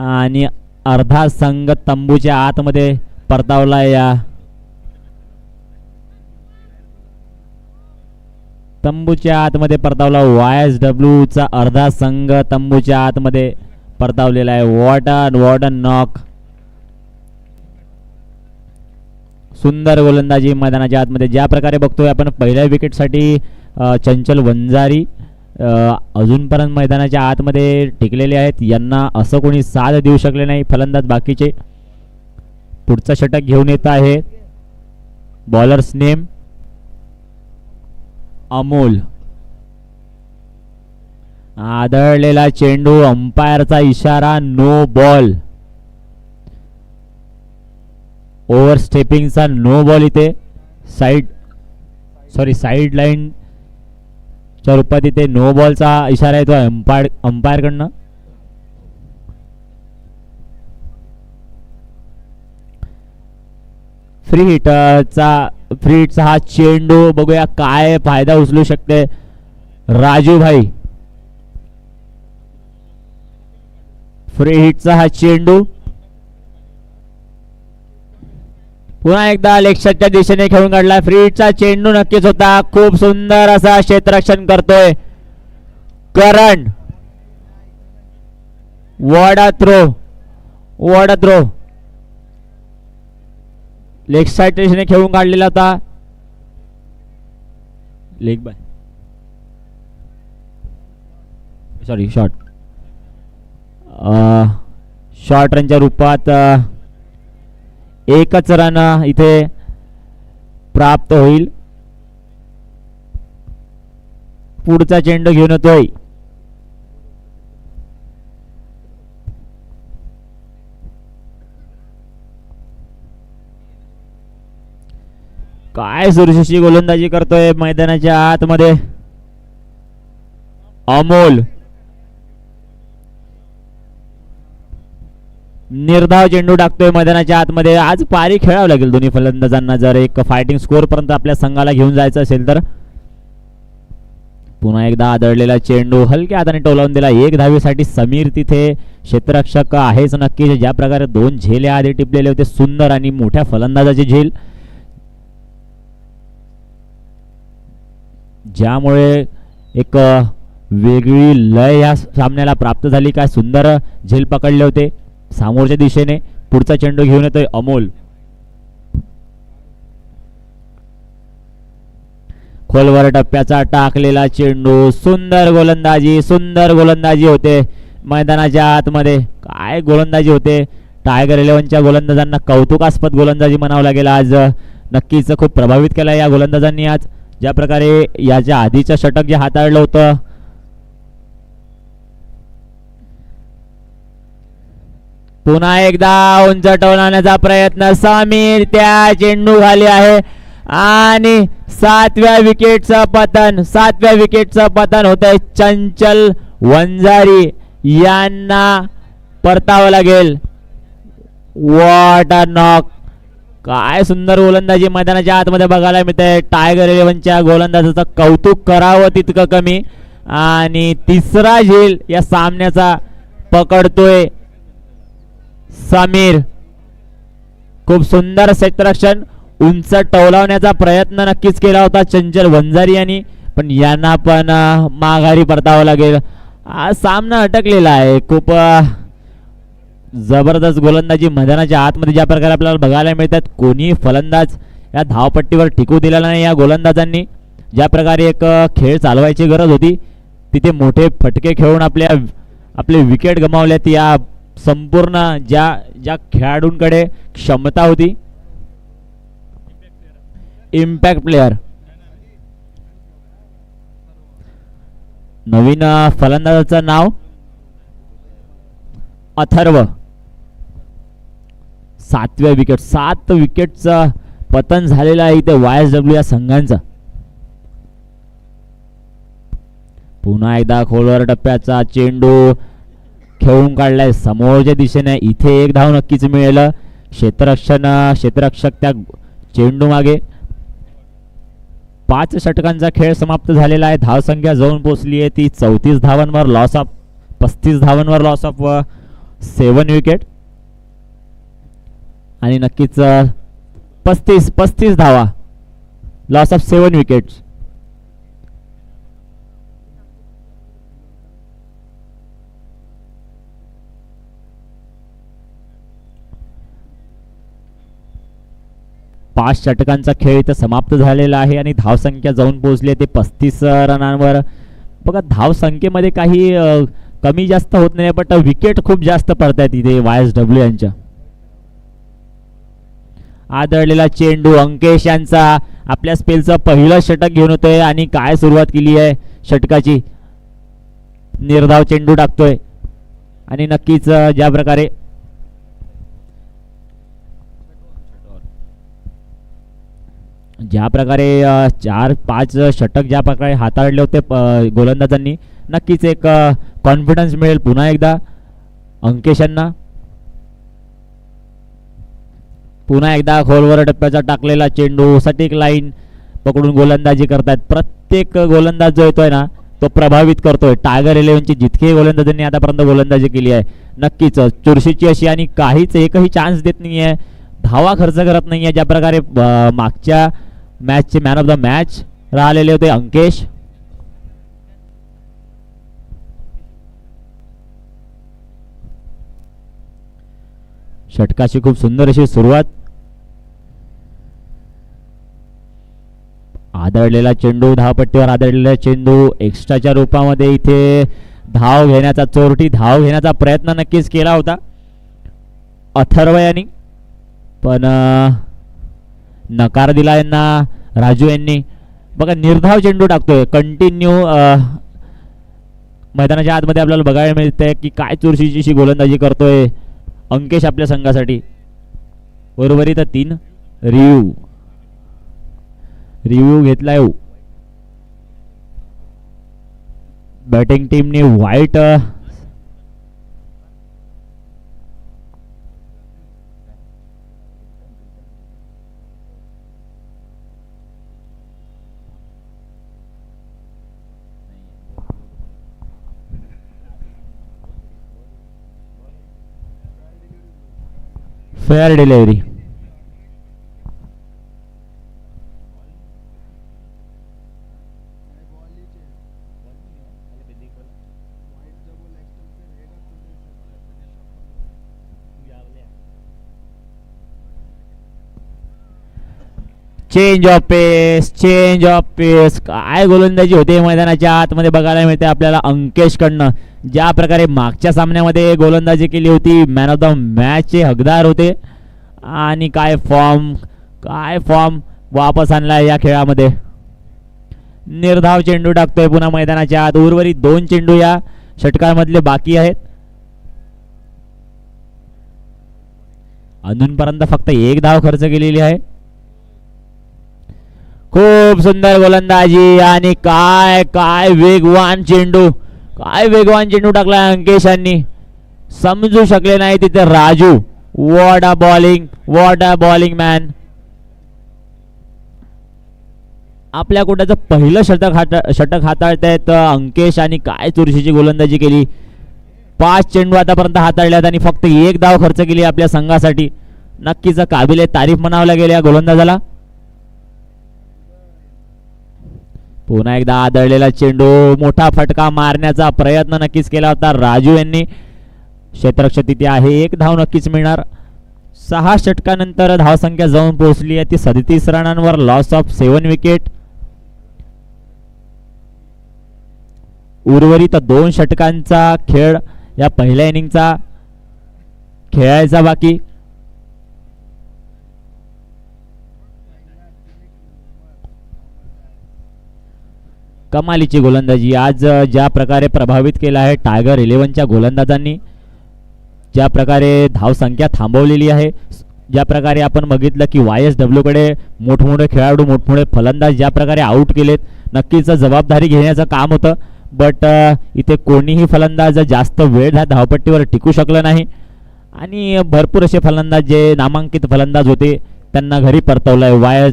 आणि अर्धा संघ तंबूच्या आतमध्ये परतावला. या तंबूच्या आतमध्ये परतावला. YSW चा अर्धा संघ तंबूच्या आतमध्ये परतावलेला आहे. What a knock. सुंदर गोलंदाजी मैदानाच्या आतमध्ये. ज्या प्रकारे बघतोय आपण पहिल्या विकेटसाठी चंचल वंजारी अजूनपर्यंत मैदानाच्या आतमध्ये टिकलेले आहेत. यांना असं कोणी साथ देऊ शकले नाही फलंदाज बाकीचे. पुढचं षटक घेऊन येत आहे बॉलर्स नेम अमोल. आदळलेला चेंडू, अंपायरचा इशारा, नो बॉल. ओव्हर स्टेपिंगचा नो बॉल इथे. साईड लाईन च्या रूपात इथे नो बॉलचा इशारा येतो अंपायर कडनं. फ्री हिटचा हा चेंडू बघूया काय फायदा उचलू शकते राजू भाई. फ्री हिटचा हा चेंडू पुन्हा एकदा लेगशॉटच्या दिशेने खेळून काढला. फ्री हिटचा चेंडू नक्कीच होता. खूप सुंदर असा क्षेत्ररक्षण करतोय Karan. What a throw. Leg side दिशेने खेळून काढलेला होता. लेग बाय शॉर्ट रनच्या रूपात एकच रन इथे प्राप्त होईल. पुढचा चेंडू घेऊन येतोय काय सुरक्षित गोलंदाजी करतोय मैदानाच्या आतमध्ये अमोल. निर्धाव चेंडू टाकतोय मैदानाच्या आतमध्ये. आज पारी खेळावं लागेल दोन्ही फलंदाजांना जर एक फायटिंग स्कोर पर्यंत आपल्या संघाला घेऊन जायचं असेल तर. पुन्हा एकदा आदळलेला चेंडू हलक्या हाताने टोलावून दिला. 1 धावेसाठी समीर तिथे क्षेत्ररक्षक आहेच नक्की. ज्या प्रकारे 2 झेल आधी टिपलेले होते सुंदर आणि मोठ्या फलंदाजाचे झेल, ज्यामुळे एक वेगळी लय या सामन्याला प्राप्त झाली. काय सुंदर झेल पकडले होते समोरच्या दिशेने. पुढचा चेंडू घेऊन येतोय अमोल. खोलवर टप्प्याचा टाकलेला चेंडू. सुंदर गोलंदाजी होते मैदानाच्या आतमध्ये. काय गोलंदाजी होते. टायगर 11च्या गोलंदाजांना कौतुकास्पद गोलंदाजी म्हणावं लागेल आज. नक्कीच खूप प्रभावित केला या गोलंदाजांनी आज. ज्या प्रकारे याच्या आधीचं षटक जे हाताळलं होतं पुन्हा एकदा उंच टोलवण्याचा प्रयत्न. समीर त्या चेंडू खाली आहे आणि 7व्या विकेटचं पतन होतंय. चंचल वंजारी यांना परतावं लागेल. What a knock. काय सुंदर गोलंदाजी मैदानाच्या आतमध्ये बघायला मिळते. टायगर 11च्या गोलंदाजाचं कौतुक करावं तितकं कमी. आणि तिसरा झेल या सामन्याचा पकडतोय समीर. खूप सुंदर क्षेत्ररक्षण. उंच टोलावण्याचा प्रयत्न नक्कीच केला होता चंचल वंजारी यांनी, पण यांना पण माघारी परतावं लागेल. हा सामना अटकलेला आहे. खूप जबरदस्त गोलंदाजी मैदानाच्या आतमध्ये ज्या प्रकारे आपल्याला बघायला मिळतात. कोणी फलंदाज या धावपट्टीवर टिकू दिलेला नाही या गोलंदाजांनी. ज्या प्रकारे एक खेळ चालवायची गरज होती तिथे मोठे फटके खेळून आपले विकेट गमावल्यात. या संपूर्ण ज्या खेळाडूंकडे क्षमता होती, इम्पॅक्ट प्लेयर. नवीन फलंदाजाचं नाव अथर्व 7व्या विकेट. 7 विकेटचं पतन झालेलं आहे इथे YSW या संघांचं. पुन्हा एकदा खोलवर टप्प्याचा चेंडू खेळून काढलाय समोरच्या दिशेने. इथे एक धाव नक्कीच मिळेल. क्षेत्ररक्षक त्या चेंडू मागे. 5 षटकांचा खेळ समाप्त झालेला आहे. धावसंख्या जाऊन पोहोचली आहे ती 34 धावांवर. लॉस ऑफ 35 धावांवर लॉस ऑफ 7 विकेट. आणि नक्कीच 35 धावा लॉस ऑफ 7 विकेट्स. पाच षटकांचा खेळ इथं समाप्त झालेला आहे आणि धावसंख्या जाऊन पोहोचली ते 35 रनांवर. बघा धावसंख्येमध्ये काही कमी जास्त होत नाही, पण विकेट खूप जास्त पडतात इथे YSW यांच्या. आदळलेला चेंडू अंकेश यांचा आपल्या स्पेलचं पहिलं षटक घेऊन होतोय आणि काय सुरुवात केली आहे षटकाची. निर्धाव चेंडू टाकतोय आणि नक्कीच ज्या प्रकारे ज्या प्रकारे 4-5 षटक ज्या प्रकारे हाताळले होते गोलंदाजांनी, नक्कीच एक कॉन्फिडन्स मिळेल पुन्हा एकदा अंकेश यांना. पुन्हा एकदा खोलवर टप्प्याचा टाकलेला चेंडू सटीक लाईन पकडून गोलंदाजी करतात. प्रत्येक गोलंदाज जो येतोय ना तो प्रभावित करतोय. टायगर 11ची जितके गोलंदाजांनी आतापर्यंत गोलंदाजी केली आहे नक्कीच चुरशीची अशी, आणि काहीच एकही चान्स देत नाहीये, धावा खर्च करत नाहीये. ज्या प्रकारे मागच्या मॅचचे मॅन ऑफ द मॅच राहिलेले होते अंकेश. षटकाची खूप सुंदर अशी सुरुवात. आदळलेला चेंडू धावपट्टीवर आदळलेला चेंडू एक्स्ट्राच्या रूपामध्ये इथे धाव घेण्याचा चोरटी धाव घेण्याचा प्रयत्न नक्कीच केला होता अथर्व यांनी, पण नकार दिला यांना राजू यांनी. बघा निर्धाव चेंडू टाकतोय कंटिन्यू. मैदानाच्या आतमध्ये आपल्याला बघायला मिळतंय की काय चुरशीची गोलंदाजी करतोय अंकेश आपल्या संघासाठी. उर्वरित 3 रिव्ह्यू घेतलाय बॅटिंग टीमने. व्हाईट fair delivery. Change of pace. काय गोलंदाजी होते मैदानाच्या आतमध्ये बघायला मिळते आपल्याला अंकेश कडनं. ज्या प्रकारे मागच्या सामन्यामध्ये गोलंदाजी केली होती, मॅन ऑफ द मॅचचे हकदार होते, आणि काय फॉर्म वापस आणला या खेळामध्ये. निर्धाव चेंडू टाकतोय पुन्हा मैदानाच्या आत. उर्वरित 2 चेंडू या षटकांमधले बाकी आहेत. अजूनपर्यंत फक्त 1 धाव खर्च केलेली आहे. खूप सुंदर गोलंदाजी आणि काय वेगवान चेंडू टाकला अंकेशांनी. समजू शकले नाही तिथे Raju. What a bowling man. आपल्या कुठचं पहिलं षटक हाताळतायत अंकेश, आणि काय चुरशीची गोलंदाजी केली. 5 चेंडू आतापर्यंत हाताळल्यात आणि फक्त 1 धाव खर्च केली आपल्या संघासाठी. नक्कीच काबिले तारीफ म्हणावं लागेल या गोलंदाजाला. पुन्हा एकदा आदळलेला चेंडू, मोठा फटका मारण्याचा प्रयत्न नक्कीच केला होता राजू यांनी. क्षेत्ररक्षक तिथे आहे, 1 धाव नक्कीच मिळणार. 6 षटकानंतर धावसंख्या जाऊन पोहोचली आहे ती 37 रनांवर. Loss of 7 wicket. उर्वरित 2 षटकांचा खेळ या पहिल्या इनिंगचा खेळायचा बाकी. कमालीची गोलंदाजी आज ज्या प्रकारे प्रभावित केला आहे टायगर 11च्या गोलंदाजांनी. ज्या प्रकारे धावसंख्या थांबवलेली आहे, ज्या प्रकारे आपण बघितलं की YSW कडे मोठमोठे खेळाडू मोठमोठे फलंदाज ज्या प्रकारे आऊट केलेत, नक्कीच जबाबदारी घेण्याचं काम होतं. बट इथे कोणीही फलंदाज जास्त वेळ धावपट्टीवर टिकू शकलं नाही आणि भरपूर असे फलंदाज जे नामांकित फलंदाज होते त्यांना घरी परतवलंय.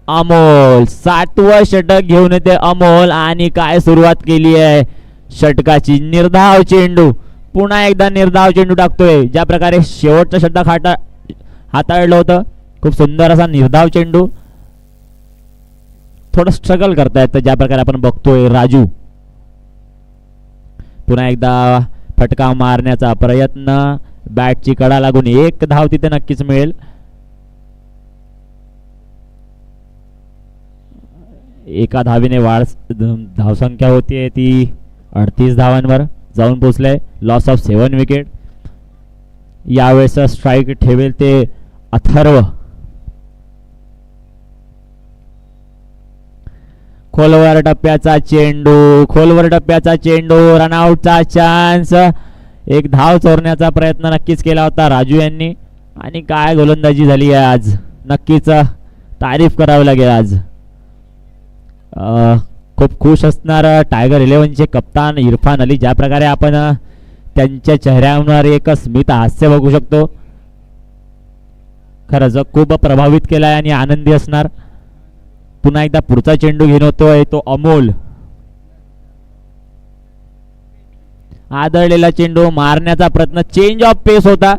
अमोल 7वं षटक घेऊन येते अमोल आणि काय सुरुवात केली आहे षटकाची. निर्धाव चेंडू, पुन्हा एकदा निर्धाव चेंडू टाकतोय. ज्या प्रकारे शेवटचं षटक हाताळलं होतं, खूप सुंदर असा निर्धाव चेंडू. थोडं स्ट्रगल करतायत ज्या प्रकारे आपण बघतोय राजू. पुन्हा एकदा फटका मारण्याचा प्रयत्न, बॅटची कडा लागून 1 धाव तिथे नक्कीच मिळेल. एका धावीने धावसंख्या होती ती 38 धावांवर जाऊन पोहोचले. Loss of 7 wicket. यावेळेस स्ट्राईक ठेवेल ते अथर्व. खोलवर टप्प्याचा चेंडू, रनआउटचा चान्स. 1 धाव चोरण्याचा प्रयत्न नक्कीच केला होता राजू यांनी आणि काय गोलंदाजी झाली आहे आज, नक्कीच तारीफ करावी लागेल आज. खूप खुश असणार टायगर 11चे कप्तान इरफान अली. ज्या प्रकारे आपण त्यांच्या चेहऱ्यावर एक स्मित हास्य बघू शकतो, खरंच खूप प्रभावित केलाय आणि आनंदी असणार. पुन्हा एकदा पुढचा चेंडू घेऊन होतोय तो अमोल. आदळलेला चेंडू मारण्याचा प्रयत्न, चेंज ऑफ पेस होता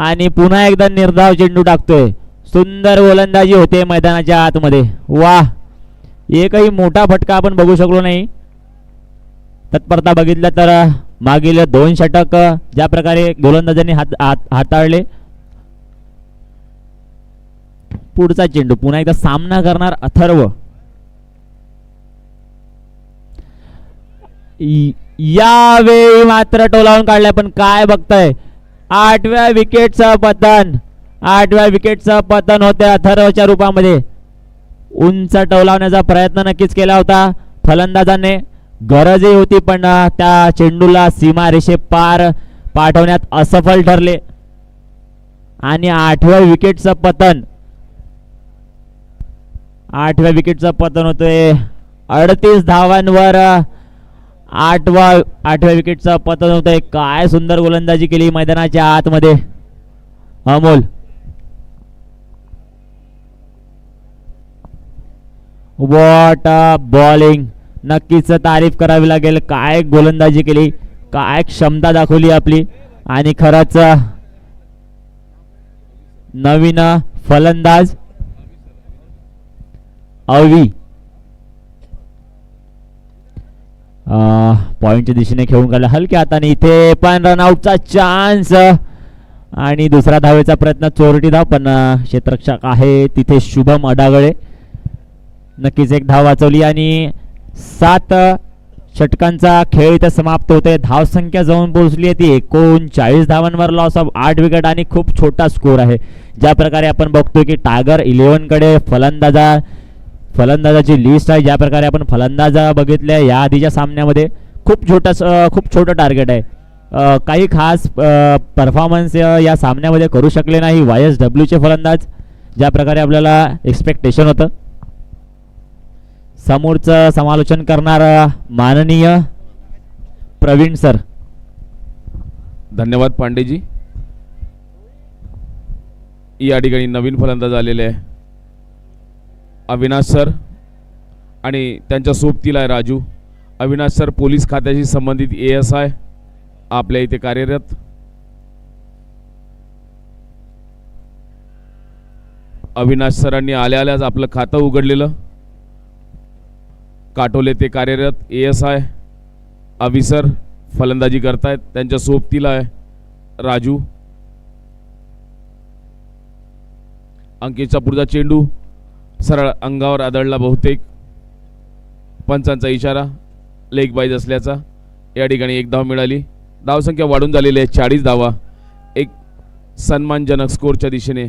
आणि पुन्हा एकदा निर्धाव चेंडू टाकतोय. सुंदर गोलंदाजी होते मैदानाच्या आतमध्ये. वाह, एकही मोठा फटका आपण बघू शकलो नाही. तत्परता बघितलं तर मागील 2 षटक ज्या प्रकारे गोलंदाजांनी हाताळले. पुढचा चेंडू, पुन्हा एकदा सामना करणार अथर्व. यावेळी मात्र टोलावून काढलाय, पण काय बघताय 8व्या विकेटचं पतन होते अथर्वच्या रूपामध्ये. उंच टोलावण्याचा प्रयत्न नक्कीच केला होता फलंदाजाने, गरजही होती, पण त्या चेंडूला सीमारेषे पार पाठवण्यात असफल ठरले आणि 8व्या विकेटचं पतन होतोय 38 धावांवर. 8व्या विकेटचं पतन होतंय. काय सुंदर गोलंदाजी केली मैदानाच्या आतमध्ये अमोल. व्हॉट अ बॉलिंग, नक्कीच तारीफ करावी लागेल. काय गोलंदाजी केली, काय क्षमता दाखवली आपली. आणि खरंच नवीन फलंदाज अवी पॉइंटच्या दिशेने खेळून काढला हलक्या हाताने. इथे पण रनआउटचा चान्स आणि दुसरा धावेचा प्रयत्न, चोरटी धाव, पण क्षेत्ररक्षक आहे तिथे शुभम अडागळे. नक्कीच 1 धाव वाचवली आणि 7 षटकांचा खेळ इथे समाप्त होते. धावसंख्या जाऊन पोहोचली आहे ती 39 धावांवर. लॉस ऑफ 8 विकेट आणि खूप छोटा स्कोर आहे. ज्या प्रकारे आपण बघतोय की टायगर 11 कडे फलंदाजाची लिस्ट आहे. ज्या प्रकारे आपण फलंदाज बघितले या आधीच्या सामन्यामध्ये, खूप छोटं टार्गेट आहे. काही खास परफॉर्मन्स या सामन्यामध्ये करू शकले नाही YSW चे फलंदाज, ज्या प्रकारे आपल्याला एक्सपेक्टेशन होतं. समोरचं समालोचन करणार माननीय प्रवीण सर. धन्यवाद पांडेजी. या ठिकाणी नवीन फलंदाज आलेले आहे अविनाश सर आणि त्यांच्या सोबतीला आहे राजू. अविनाश सर पोलीस खात्याशी संबंधित ASI आपल्या इथे कार्यरत. अविनाश सरांनी आल्याच आपलं खातं उघडलेलं. काटोले ते कार्यरत ASI अविसर फलंदाजी करतायत. त्यांच्या सोबतीला आहे राजू. अंकितचा पुढचा चेंडू सरळ अंगावर आदळला. बहुतेक पंचांचा इशारा लेग बाईज असल्याचा. या ठिकाणी 1 धाव मिळाली. धावसंख्या वाढून झालेली आहे 40 धावा. एक सन्मानजनक स्कोरच्या दिशेने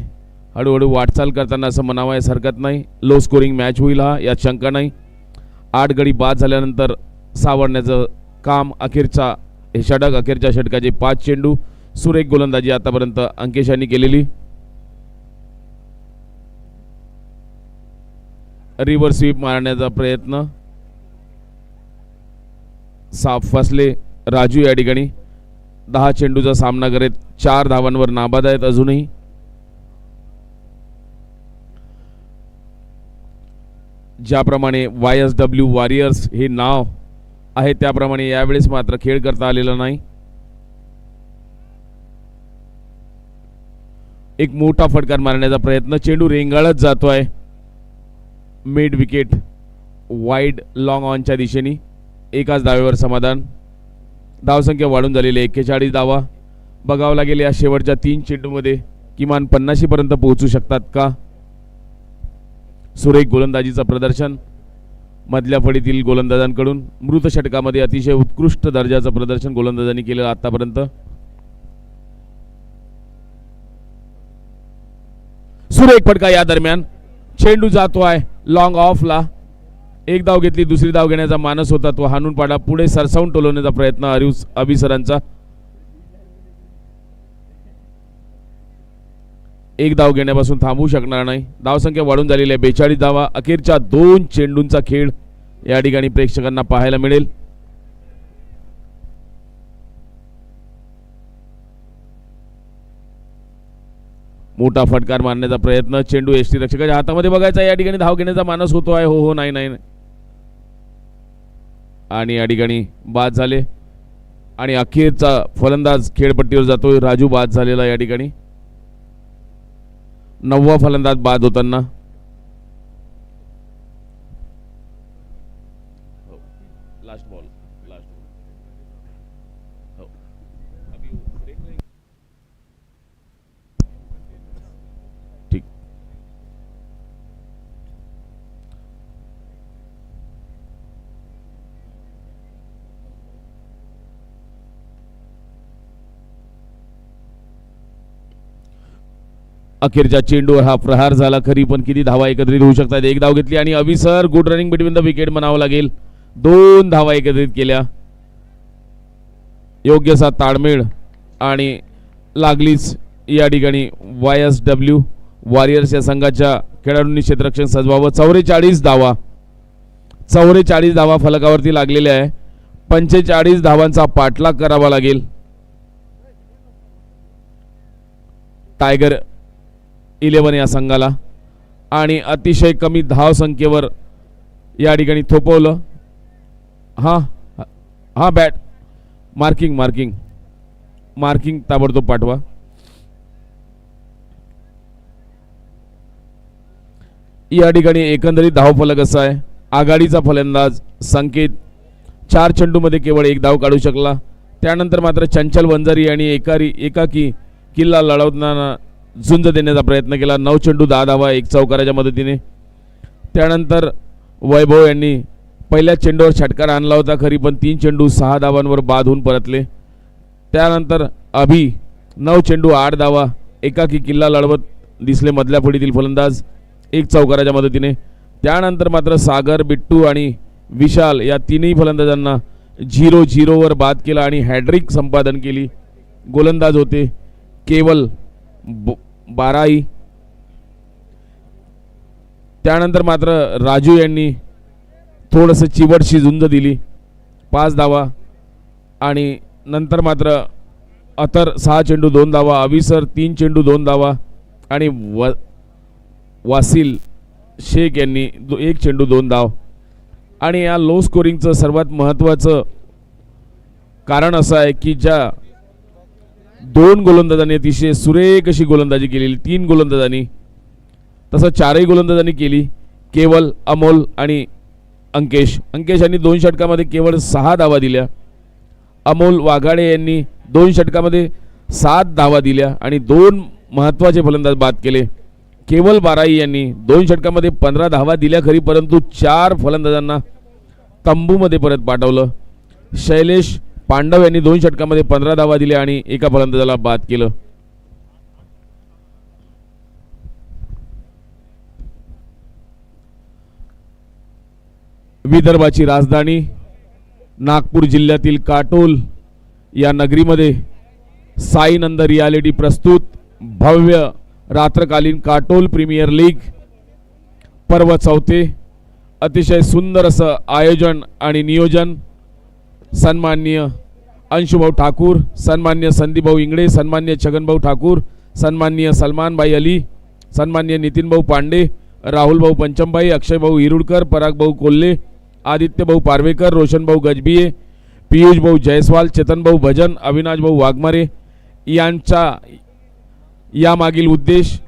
हळूहळू वाटचाल करताना असं म्हणावयास हरकत नाही. लो स्कोरिंग मॅच होईल हा, यात शंका नाही. 8 गडी बाद झाल्यानंतर सावरण्याचं काम अखेरचा हे षटक, अखेरच्या षटकाचे 5 चेंडू. सुरेख गोलंदाजी आतापर्यंत अंकेश यांनी केलेली. रिव्हर्स स्वीप मारण्याचा प्रयत्न, साफ फसले. राजू या ठिकाणी 10 चेंडूचा सामना करत 4 धावांवर नाबाद आहेत अजूनही. ज्याप्रमाणे YSW वॉरियर्स हे नाव आहे त्याप्रमाणे यावेळेस मात्र खेळ करता आलेला नाही. एक मोठा फटकार मारण्याचा प्रयत्न, चेंडू रेंगाळत जातोय मिड विकेट वाईड लॉंग ऑनच्या दिशेने. एकाच धावेवर समाधान. धावसंख्या वाढून झालेली 41 धावा. बघावं लागेल या शेवटच्या 3 चेंडूमध्ये किमान 50 पर्यंत पोहोचू शकतात का. सुरेख गोलंदाजीचं प्रदर्शन मधल्या फळीतील गोलंदाजांकडून. मृत षटकामध्ये अतिशय उत्कृष्ट दर्जाचं प्रदर्शन गोलंदाजांनी केलं आतापर्यंत. सुरेख फटका या दरम्यान. चेंडू जातोय लॉंग ऑफला. एक धाव घेतली, दुसरी धाव घेण्याचा मानस होता तो हाणून पाडा. पुढे सरसावून टोलवण्याचा प्रयत्न अभिसरांचा. एक धाव घेण्यापासून थांबू शकणार नाही. धावसंख्या वाढून झालेली आहे 42 धावा. अखेरच्या 2 चेंडूंचा खेळ या ठिकाणी प्रेक्षकांना पाहायला मिळेल. मोठा फटकार मारण्याचा प्रयत्न, चेंडू एसटी रक्षकाच्या हातामध्ये बघायचा. या ठिकाणी धाव घेण्याचा मानस होतो आहे. हो नाही नाही. आणि या ठिकाणी बाद झाले आणि अखेरचा फलंदाज खेळपट्टीवर जातोय. राजू बाद झालेला या ठिकाणी. 9वा फलंदाज बाद होताना. लास्ट बॉल ठीक. अखेरच्या चेंडूवर हा प्रहार झाला खरी, पण किती धावा एकत्रित होऊ शकतात. एक धाव घेतली आणि अभिसर good running between the wicket म्हणावं लागेल. 2 धावा एकत्रित केल्या. योग्यसा ताळमेळ आणि लागलीच या ठिकाणी YSW वॉरियर्स या संघाच्या खेळाडूंनी क्षेत्ररक्षण सजवावं. 44 धावा फलकावरती लागलेल्या आहे. 45 धावांचा पाठलाग करावा लागेल. टायगर 11 या संघाला आणि अतिशय कमी धाव संख्येवर या ठिकाणी थोपवलं. हा बॅट मार्किंग ताबडतोब पाठवा. या ठिकाणी एकंदरीत धावफलक असा आहे. आघाडीचा फलंदाज संकेत 4 चेंडूमध्ये केवळ 1 धाव काढू शकला. त्यानंतर मात्र चंचल वंजारी यांनी एकाकी किल्ला लढवताना झुंज देण्याचा प्रयत्न केला. 9 चेंडू 10 धावा 1 चौकाराच्या मदतीने. त्यानंतर वैभव यांनी पहिल्या चेंडूवर षटकार आणला होता खरी, पण 3 चेंडू 6 धावांवर बाद होऊन परतले. त्यानंतर अभि 9 चेंडू 8 धावा एकाकी किल्ला लढवत दिसले मधल्या फळीतील फलंदाज 1 चौकाराच्या मदतीने. त्यानंतर मात्र सागर, बिट्टू आणि विशाल या तिन्ही फलंदाजांना 0-0 वर बाद केला आणि हॅड्रिक संपादन केली. गोलंदाज होते केवल बाराई. त्यानंतर मात्र राजू यांनी थोडंसं चिवटशी झुंज दिली 5 धावा आणि नंतर मात्र अतर 6 चेंडू 2 धावा, अविसर 3 चेंडू 2 धावा आणि वासिल शेख यांनी 1 चेंडू 2 धाव. आणि या लो स्कोरिंगचं सर्वात महत्त्वाचं कारण असं आहे की ज्या 2 गोलंदाजांनी अतिशय सुरेख अशी गोलंदाजी केलेली, 3 गोलंदाजांनी तसं 4ही गोलंदाजांनी केली. केवल, अमोल आणि अंकेश यांनी 2 षटकामध्ये केवळ 6 धावा दिल्या. अमोल वाघाडे यांनी 2 षटकामध्ये 7 धावा दिल्या आणि 2 महत्त्वाचे फलंदाज बाद केले. केवल बाराई यांनी 2 षटकामध्ये 15 धावा दिल्या खरी, परंतु 4 फलंदाजांना तंबूमध्ये परत पाठवलं. शैलेश पांडव यांनी 2 षटकामध्ये 15 धावा दिल्या आणि एका फलंदाजाला बाद केलं. विदर्भाची राजधानी नागपूर जिल्ह्यातील काटोल या नगरीमध्ये साईनंद रियालिटी प्रस्तुत भव्य रात्रकालीन काटोल प्रीमियर लीग पर्व चौथे अतिशय सुंदर असं आयोजन आणि नियोजन सन्माननीय अंशुभाऊ ठाकूर, सन्माननीय संदीपभाऊ इंगळे, सन्माननीय छगनभाऊ ठाकूर, सन्माननीय सलमानभाई अली, सन्माननीय नितीनभाऊ पांडे, राहुलभाऊ पंचमभाई, अक्षयभाऊ हिरुडकर, परागभाऊ कोल्हे, आदित्यभाऊ पारवेकर, रोशनभाऊ गजबिये, पियुषभाऊ जयस्वाल, चेतनभाऊ भजन, अविनाशभाऊ वाघमारे यांचा यामागील उद्देश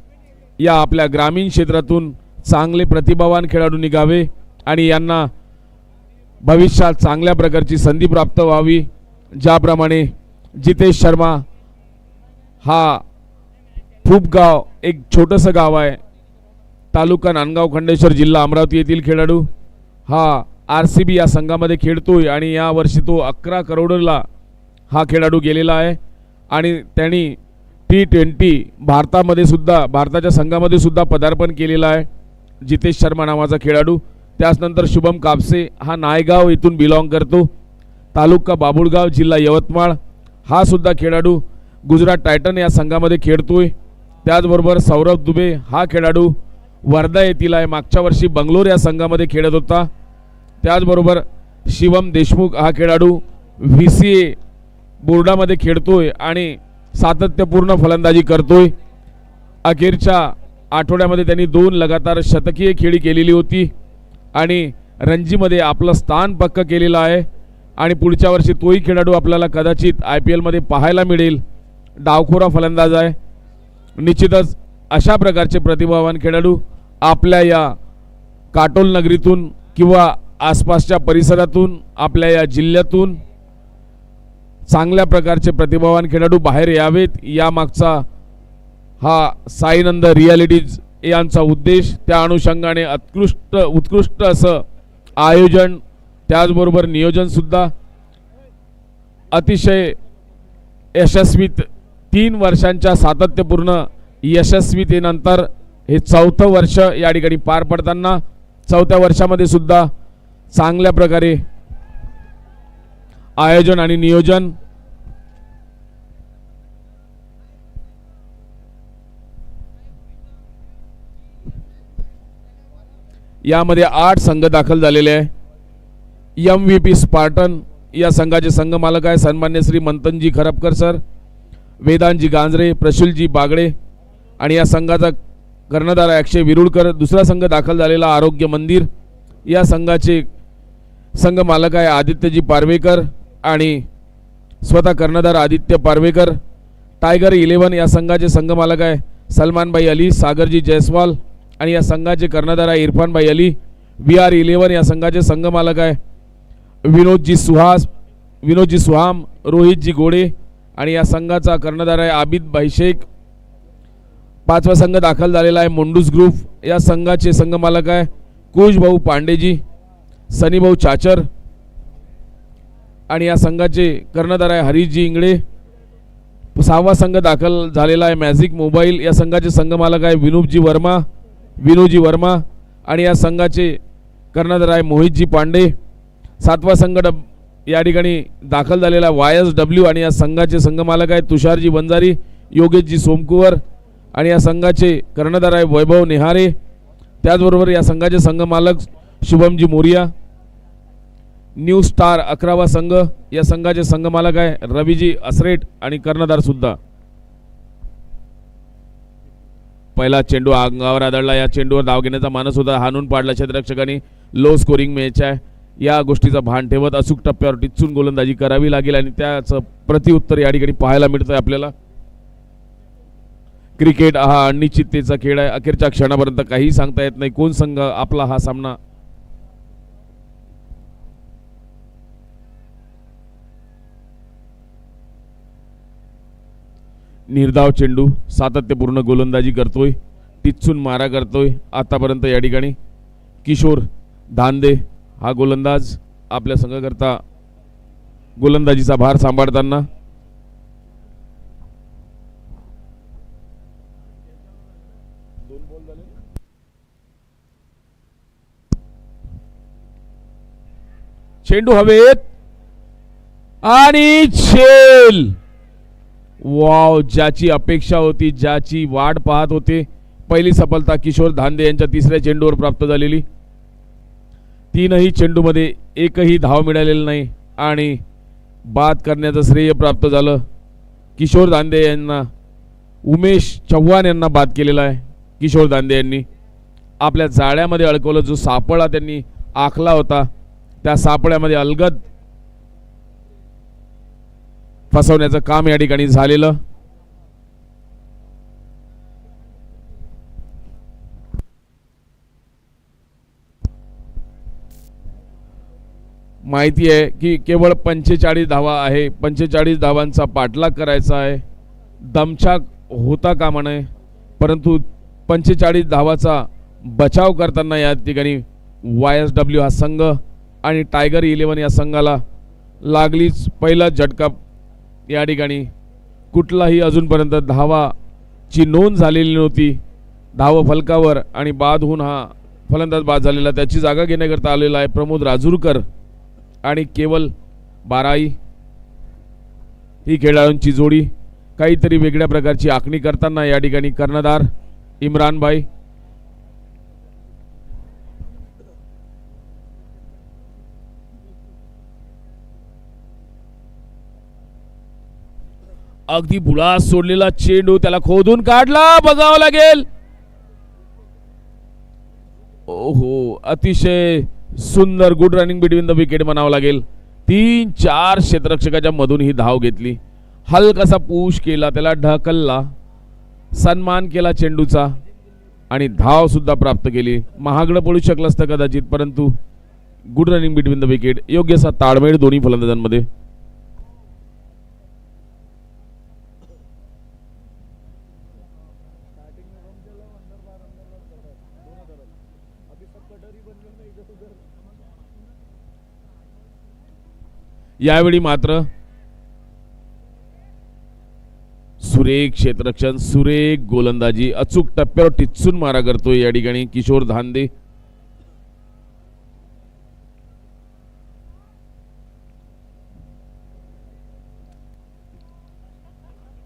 या आपल्या ग्रामीण क्षेत्रातून चांगले प्रतिभावान खेळाडू निघावे आणि यांना भविष्यात चांगल्या प्रकारची संधी प्राप्त व्हावी. ज्याप्रमाणे जितेश शर्मा हा फुपगाव एक छोटंसं गाव आहे, तालुका नांदगाव, खंडेश्वर, जिल्हा अमरावती येथील खेळाडू हा RCB या संघामध्ये खेळतोय आणि या वर्षी तो 11 करोडला हा खेळाडू गेलेला आहे आणि त्यांनी T20 भारतामध्ये सुद्धा भारताच्या संघामध्ये सुद्धा पदार्पण केलेलं आहे. जितेश शर्मा नावाचा खेळाडू. त्याचनंतर शुभम कापसे हा नायगाव येथून बिलॉंग करतो, तालुका बाबुळगाव, जिल्हा यवतमाळ. हा सुद्धा खेळाडू गुजरात टायटन या संघामध्ये खेळतोय. त्याचबरोबर सौरभ दुबे हा खेळाडू वर्धा येथील आहे, मागच्या वर्षी बंगलोर या संघामध्ये खेळत होता. त्याचबरोबर शिवम देशमुख हा खेळाडू VCA बोर्डामध्ये खेळतोय आणि सातत्यपूर्ण फलंदाजी करतोय. अखेरच्या आठवड्यामध्ये त्यांनी 2 लगातार शतकीय खेळी केलेली होती आणि रणजीमध्ये आपलं स्थान पक्क केलेलं आहे आणि पुढच्या वर्षी तोही खेळाडू आपल्याला कदाचित IPL मध्ये पाहायला मिळेल. डावखोरा फलंदाज आहे. निश्चितच अशा प्रकारचे प्रतिभावान खेळाडू आपल्या या काटोल नगरीतून किंवा आसपासच्या परिसरातून आपल्या या जिल्ह्यातून चांगल्या प्रकारचे प्रतिभावान खेळाडू बाहेर यावेत, यामागचा हा साईनंद रियालिटीज यांचा उद्देश. त्या अनुषंगाने उत्कृष्ट असं आयोजन, त्याचबरोबर नियोजन सुद्धा अतिशय यशस्वी. 3 वर्षांच्या सातत्यपूर्ण यशस्वीतेनंतर हे 4थं वर्ष या ठिकाणी पार पडताना 4थ्या वर्षामध्ये सुद्धा चांगल्या प्रकारे आयोजन आणि नियोजन. यामध्ये 8 संघ दाखल झालेले आहे. MVP स्पार्टन या संघाचे संघ मालक आहे सन्मान्य श्री मंथनजी खरपकर सर, वेदांतजी गांजरे, प्रशुलजी बागडे आणि या संघाचा कर्णधार आहे अक्षय विरुडकर. दुसरा संघ दाखल झालेला आरोग्य मंदिर या संघाचे संघ मालक आहे आदित्यजी पारवेकर आणि स्वतः कर्णधार आदित्य पारवेकर. टायगर 11 या संघाचे संघ मालक आहे सलमानभाई अली, सागरजी जयस्वाल आणि या संघाचे कर्णधार आहे इरफानभाई अली. VR11 या संघाचे संघ मालक आहे विनोदजी सुहाम, रोहितजी गोडे आणि या संघाचा कर्णधार आहे आबिद भाई शेख. 5वा संघ दाखल झालेला आहे मोंडूस ग्रुप या संघाचे संघ मालक आहे कुशभाऊ पांडेजी, सनीभाऊ चाचर आणि या संघाचे कर्णधार आहे हरीशजी इंगळे. 6वा संघ दाखल झालेला आहे मॅजिक मोबाईल या संघाचे संघ मालक आहे विनोजी वर्मा आणि या संघाचे कर्णधार आहे मोहितजी पांडे. 7वा संघ या ठिकाणी दाखल झालेला YSW आणि या संघाचे संघ मालक आहे तुषारजी वंजारी, योगेशजी सोमकुवर आणि या संघाचे कर्णधार आहे वैभव नेहारे. त्याचबरोबर या संघाचे संघ मालक शुभमजी मोरिया. न्यू स्टार 11वा संघ या संघाचे संघ मालक आहे रवीजी असरेट आणि कर्णधार सुद्धा. पहिला चेंडू अंगावर आदळला, या चेंडूवर धाव घेण्याचा मानस होता, हाणून पाडला क्षेत्ररक्षकांनी. लो स्कोरिंग मॅच आहे, या गोष्टीचा भान ठेवत अचूक टप्प्यावर टिचून गोलंदाजी करावी लागेल आणि त्याचं प्रत्युत्तर या ठिकाणी पाहायला मिळतंय आपल्याला. क्रिकेट हा अनिश्चिततेचा खेळ आहे. अखेरच्या क्षणापर्यंत काही सांगता येत नाही कोण संघ आपला हा सामना निर्धाव चेंडू, सातत्यपूर्ण गोलंदाजी करतोय, टिचून मारा करतोय. आतापर्यंत या ठिकाणी किशोर धांदे हा गोलंदाज आपल्या संघाकरता गोलंदाजीचा भार सांभाळताना. चेंडू हवेत आणि झेल. वाव, ज्याची अपेक्षा होती, ज्याची वाट पाहत होते, पहिली सफलता किशोर धांदे यांच्या तिसऱ्या चेंडूवर प्राप्त झालेली. तीनही चेंडूमध्ये एकही धाव मिळालेली नाही आणि बाद करण्याचं श्रेय प्राप्त झालं किशोर धांदे यांना. उमेश चव्हाण यांना बाद केलेला आहे. किशोर धांदे यांनी आपल्या जाळ्यामध्ये अडकवलं. जो सापळा त्यांनी आखला होता त्या सापळ्यामध्ये अलगद फसवण्याचं काम या ठिकाणी झालेलं. माहिती आहे की केवळ 45 धावा आहे. 45 धावांचा पाठलाग करायचा आहे. दमछाक होता कामा नये, परंतु 45 धावाचा बचाव करताना या ठिकाणी YSW हा संघ आणि टायगर 11 या संघाला लागलीच पहिला झटका. या ठिकाणी कुठलाही अजूनपर्यंत धावाची नोंद झालेली नव्हती धाव फलकावर आणि बाद होऊन हा फलंदाज बाद झालेला. त्याची जागा घेण्याकरता आलेला आहे प्रमोद राजूरकर आणि केवल बाराई. ही खेळाडूंची जोडी काहीतरी वेगळ्या प्रकारची आखणी करताना या ठिकाणी कर्णधार इम्रान भाई अगदी बुळा सोडलेला चेंडू त्याला खोदून काढला, बघावं लागेल. ओहो, अतिशय सुंदर good running between the wicket म्हणावं लागेल. 3-4 क्षेत्ररक्षकाच्या मधून ही धाव घेतली. हलकासा पुश केला, त्याला ढकलला, सन्मान केला चेंडूचा आणि धाव सुद्धा प्राप्त केली. महागडं पडू शकलं असतं कदाचित, परंतु good running between the wicket. योग्य असा ताळमेळ दोन्ही फलंदाजांमध्ये. यावेळी मात्र सुरेख क्षेत्ररक्षण, सुरेख गोलंदाजी, अचूक टप्प्यावर टिचून मारा करतोय या ठिकाणी किशोर धांदे.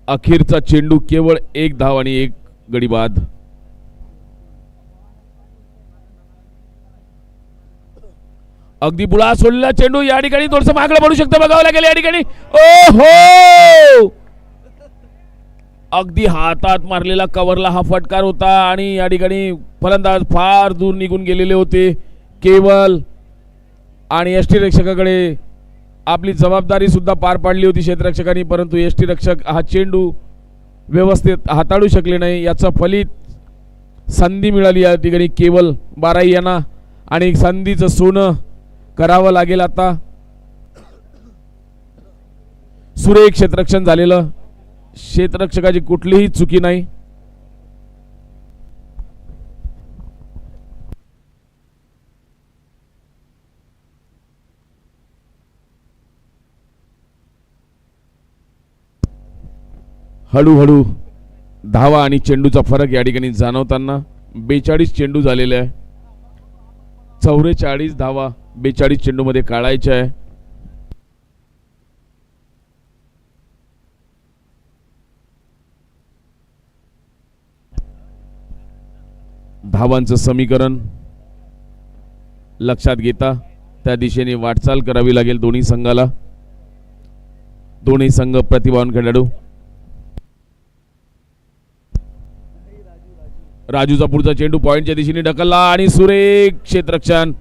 अखेरचा चेंडू केवळ 1 धाव आणि 1 गडी बाद. अगदी बुळा सोडलेला चेंडू या ठिकाणी थोडंसं मागलं पडू शकतं, बघावं लागेल या ठिकाणी. ओहो, अगदी हातात मारलेला कव्हरला हा फटकार होता आणि या ठिकाणी फलंदाज फार दूर निघून गेलेले होते. केवल आणि यष्टी रक्षकाकडे आपली जबाबदारी सुद्धा पार पाडली होती क्षेत्ररक्षकांनी, परंतु यष्टी रक्षक हा चेंडू व्यवस्थित हाताळू शकले नाही. याचं फलित संधी मिळाली या ठिकाणी केवल बाराई यांना आणि संधीचं सोनं करावं लागेल आता. सुरेख क्षेत्ररक्षण झालेलं, क्षेत्ररक्षकाची कुठलीही चुकी नाही. हळूहळू धावा आणि चेंडूचा फरक या ठिकाणी जाणवताना 42 चेंडू झालेले आहे. 44 धावा 42 चेंडू मध्ये काढायच्या आहे. धावांचं समीकरण लक्षात घेता त्या दिशेने वाटचाल करावी लागेल दोन्ही संघाला. दोन्ही संघ प्रतिभावान खेळाडू. राजूचा पुढचा चेंडू पॉइंटच्या दिशेने ढकलला आणि सुरेख क्षेत्ररक्षण.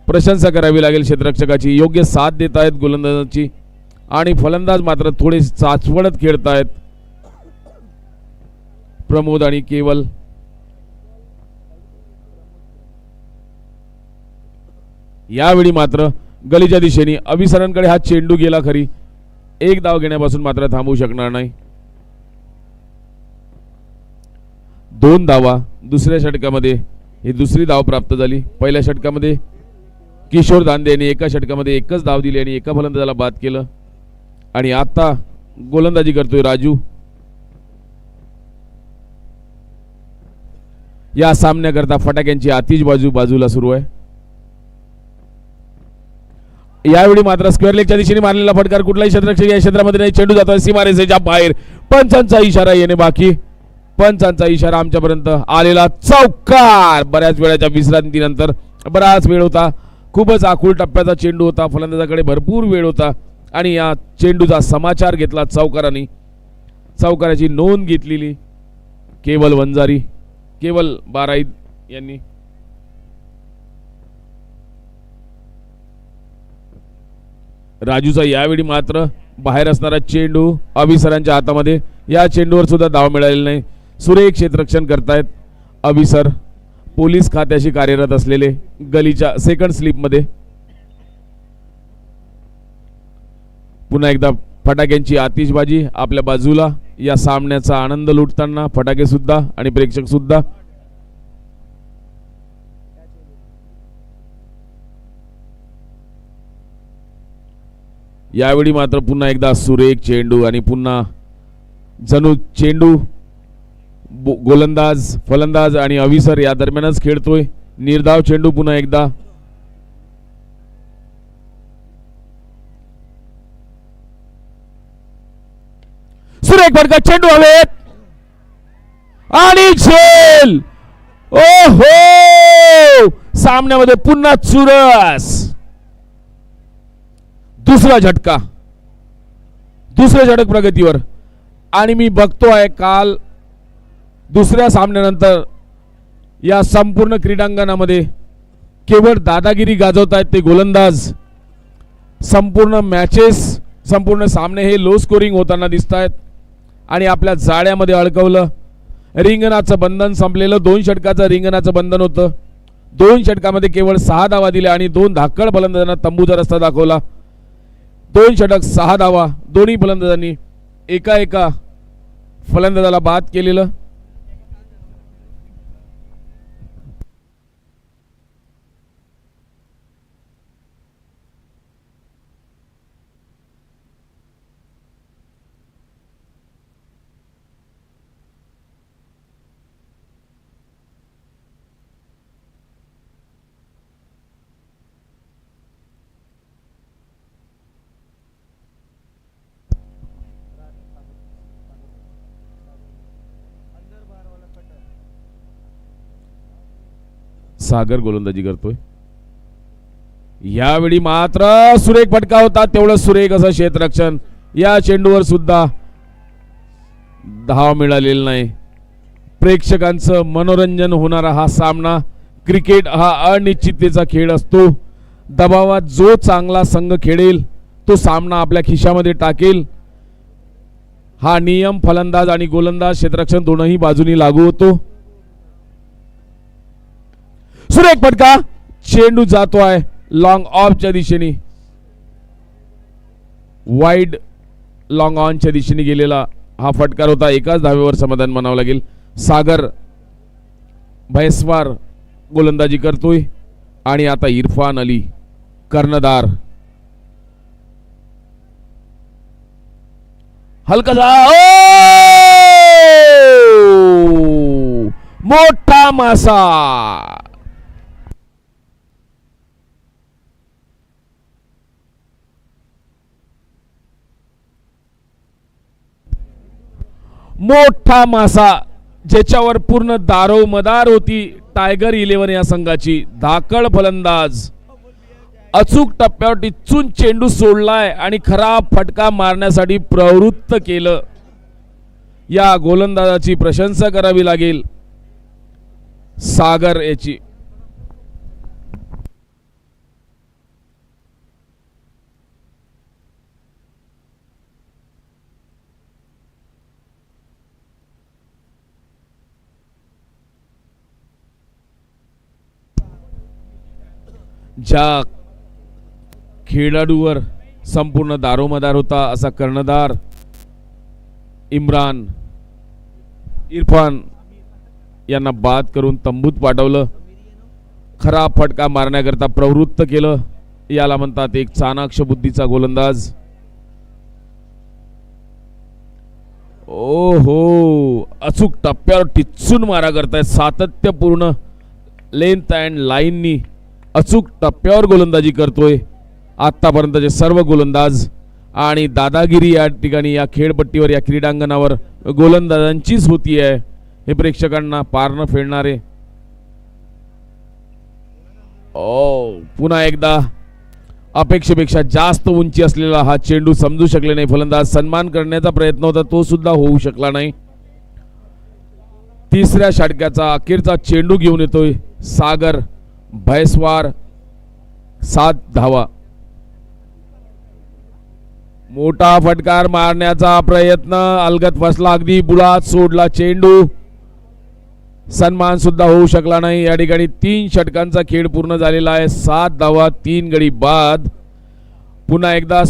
प्रशंसा करावी लागेल क्षेत्ररक्षकाची. योग्य साथ देत आहेत गोलंदाजांची आणि फलंदाज मात्र थोडे चाचवडत खेळतायत. प्रमोद आणि केवल. यावेळी मात्र गलीच्या दिशेने अभिसरणकडे हा चेंडू गेला खरी. 1 धाव घेण्यापासून मात्र थांबू शकणार नाही. 2 धावा दुसऱ्या षटकामध्ये ही दुसरी धाव प्राप्त झाली. पहिल्या षटकामध्ये किशोर धांदे यांनी एका षटकामध्ये 1च धाव दिली आणि एका फलंदाजाला बाद केलं आणि आता गोलंदाजी करतोय राजू. या सामन्याकरता फटाक्यांची आतिषबाजी बाजूला सुरू आहे यावेळी मात्र स्क्वेअर लेगच्या दिशेने मारलेला फटकार कुठलाही क्षेत्ररक्षक या क्षेत्रामध्ये नाही. चेंडू जातोय सीमारेषेच्या बाहेर. पंचांचा इशारा येणे बाकी. पंचांचा इशारा आमच्यापर्यंत आलेला. चौकार. बऱ्याच वेळाच्या विश्रांतीनंतर बराच वेळ होता. खूपच आखूळ टप्प्याचा चेंडू होता. फलंदाजाकडे भरपूर वेळ होता आणि या चेंडूचा समाचार घेतला चौकारांनी. चौकाराची नोंद घेतलेली केवल वंजारी, केवल बाराईद यांनी. राजूचा यावेळी मात्र बाहेर असणारा चेंडू अभिसरांच्या हातामध्ये. या चेंडूवर सुद्धा धाव मिळालेली नाही. सुरेख क्षेत्ररक्षण करतायत अभिसर, पोलीस खात्याशी कार्यरत असलेले गलीच्या सेकंड स्लिपमध्ये. पुन्हा एकदा फटाक्यांची आतिषबाजी आपल्या बाजूला. या सामन्याचा आनंद लुटताना फटाके सुद्धा आणि प्रेक्षक सुद्धा. यावेळी मात्र पुन्हा एकदा सुरेख चेंडू आणि पुन्हा जणू चेंडू गोलंदाज, फलंदाज आणि अविसर या दरम्यानच खेळतोय. निर्धाव चेंडू पुन्हा एकदा. सुरेख फटका. चेंडू हवेत आणि झेल. ओहो, सामन्यामध्ये पुन्हा चुरस. दुसरा झटका, दुसरे झटक प्रगतीवर. आणि मी बघतोय काल दुसऱ्या सामन्यानंतर या संपूर्ण क्रीडांगणामध्ये केवळ दादागिरी गाजवतायत ते गोलंदाज. संपूर्ण मॅचेस, संपूर्ण सामने हे लो स्कोरिंग होताना दिसत आहेत आणि आपल्या जाळ्यामध्ये अडकवलं. रिंगणाचं बंधन संपलेलं. 2 षटकाचं रिंगणाचं बंधन होतं. 2 षटकामध्ये केवळ 6 धावा दिल्या आणि 2 धाकड फलंदाजांना तंबूचा रस्ता दाखवला. 2 षटक 6 धावा. दोन्ही फलंदाजांनी एका फलंदाजाला बाद केलेलं. सागर गोलंदाजी करतोय. यावेळी मात्र सुरेख फटका होता. तेवढं सुरेख असं क्षेत्ररक्षण. या चेंडूवर सुद्धा धाव मिळालेला नाही. प्रेक्षकांचं मनोरंजन होणारा हा सामना. क्रिकेट हा अनिश्चिततेचा खेळ असतो. दबावात जो चांगला संघ खेळेल तो सामना आपल्या खिशामध्ये टाकेल. हा नियम फलंदाज आणि गोलंदाज, क्षेत्ररक्षण दोनही बाजूनी लागू होतो. सुरेख फटका. चेंडू जातोय लॉंग ऑफच्या दिशेने. वाईड लॉंग ऑनच्या दिशेने गेलेला हा फटकार होता. एकाच धावेवर समाधान मानावं लागेल. सागर भैसवार गोलंदाजी करतोय आणि आता इरफान अली कर्णधार. हलकासा मोठा मासा. मोठा मासा ज्याच्यावर पूर्ण दारोमदार होती टायगर 11 या संघाची. धाकड फलंदाज अचूक टप्प्यावर टिचून चेंडू सोडलाय आणि खराब फटका मारण्यासाठी प्रवृत्त केलं. या गोलंदाजाची प्रशंसा करावी लागेल सागर याची. ज्या खेळाडूवर संपूर्ण दारोमदार होता असा कर्णधार इरफान यांना बाद करून तंबूत पाठवलं. खराब फटका मारण्याकरता प्रवृत्त केलं. याला म्हणतात एक चाणाक्ष बुद्धीचा गोलंदाज. ओहो, अचूक टप्प्यावर टिचून मारा करतायत. सातत्यपूर्ण लेंथ अँड लाईननी अचूक टप्प्यावर गोलंदाजी करतोय आतापर्यंतचे सर्व गोलंदाज आणि दादागिरी या ठिकाणी या खेळपट्टीवर या क्रीडांगणावर गोलंदाजांचीच होती आहे. हे प्रेक्षकांना पार न फेडणारे. पुन्हा एकदा अपेक्षेपेक्षा जास्त उंची असलेला हा चेंडू समजू शकले नाही फलंदाज. सन्मान करण्याचा प्रयत्न होता तो सुद्धा होऊ शकला नाही. तिसऱ्या षटकाचा अखेरचा चेंडू घेऊन येतोय सागर भैसवार. 7 धावा. मोठा फटकार मारण्याचा प्रयत्न अलगद फसला. अगदी बुडात सोडला चेंडू. सन्मान सुद्धा होऊ शकला नाही. या ठिकाणी 3 षटकांचा खेळ पूर्ण झालेला आहे. 7 धावा 3 गडी बाद. पुन्हा एकदा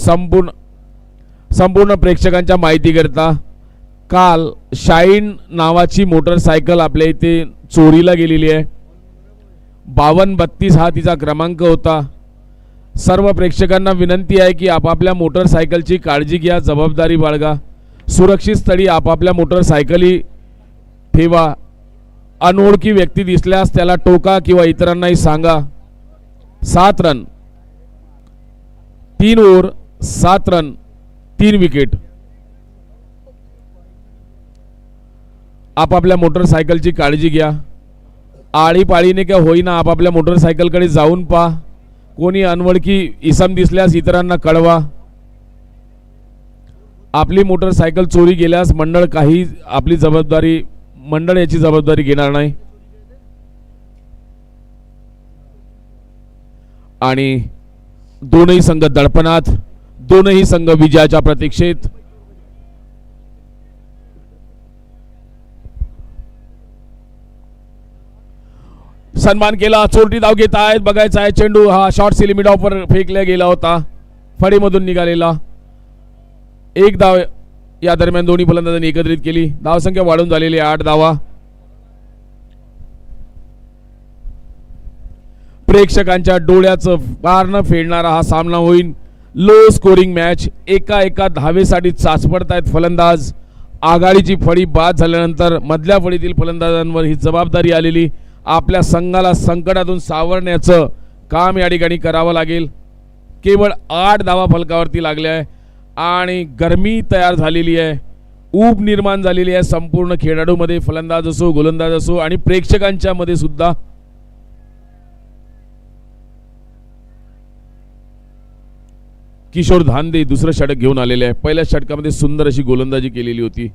संपूर्ण प्रेक्षकांच्या माहिती करता काल शाईन नावाची मोटरसायकल आपल्या इथे चोरीला गेलेली आहे. 5232 हा तिचा क्रमांक होता. सर्व प्रेक्षकांना विनंती आहे की आपापल्या मोटरसायकलची काळजी घ्या, जबाबदारी बाळगा. सुरक्षित स्थळी आपापल्या मोटरसायकली ठेवा. अनोळखी व्यक्ती दिसल्यास त्याला टोका किंवा इतरांनाही सांगा. 7 रन 3 ओव्हर 7 रन 3 विकेट. आपापल्या मोटरसायकलची काळजी घ्या. आळीपाळीने का होईना आपापल्या मोटरसायकलकडे जाऊन पहा. कोणी अनवळखी इसम दिसल्यास इतरांना कळवा. आपली मोटरसायकल चोरी गेल्यास मंडळ याची जबाबदारी घेणार नाही. आणि दोनही संघ दडपणात, दोनही संघ विजयाच्या प्रतीक्षेत. सन्मान केला. चोरटी धाव घेत आहेत. बघायचा आहे चेंडू हा शॉर्ट लिमिट ऑफर फेकला गेला होता. फळीमधून निघालेला. 1 धाव या दरम्यान दोन्ही फलंदाजांनी एकत्रित केली. धावसंख्या वाढून झालेली 8 धावा. प्रेक्षकांच्या डोळ्याचं पार न फेडणारा हा सामना होईल. Low scoring match. एका धावेसाठी चाचपडतायत फलंदाज. आघाडीची फळी बाद झाल्यानंतर मधल्या फळीतील फलंदाजांवर ही जबाबदारी आलेली. आपल्या संघाला संकटातून सावरण्याचं काम या ठिकाणी करावं लागेल. केवळ 8 धावा फलकावरती लागल्या आहे आणि गरमी तयार झालेली आहे. ऊब निर्माण झालेली आहे संपूर्ण खेळाडूमध्ये, फलंदाज असो गोलंदाज असो आणि प्रेक्षकांच्या मध्ये सुद्धा. किशोर धांदे दुसरं षटक घेऊन आलेले आहे. पहिल्या षटकामध्ये सुंदर अशी गोलंदाजी केलेली होती.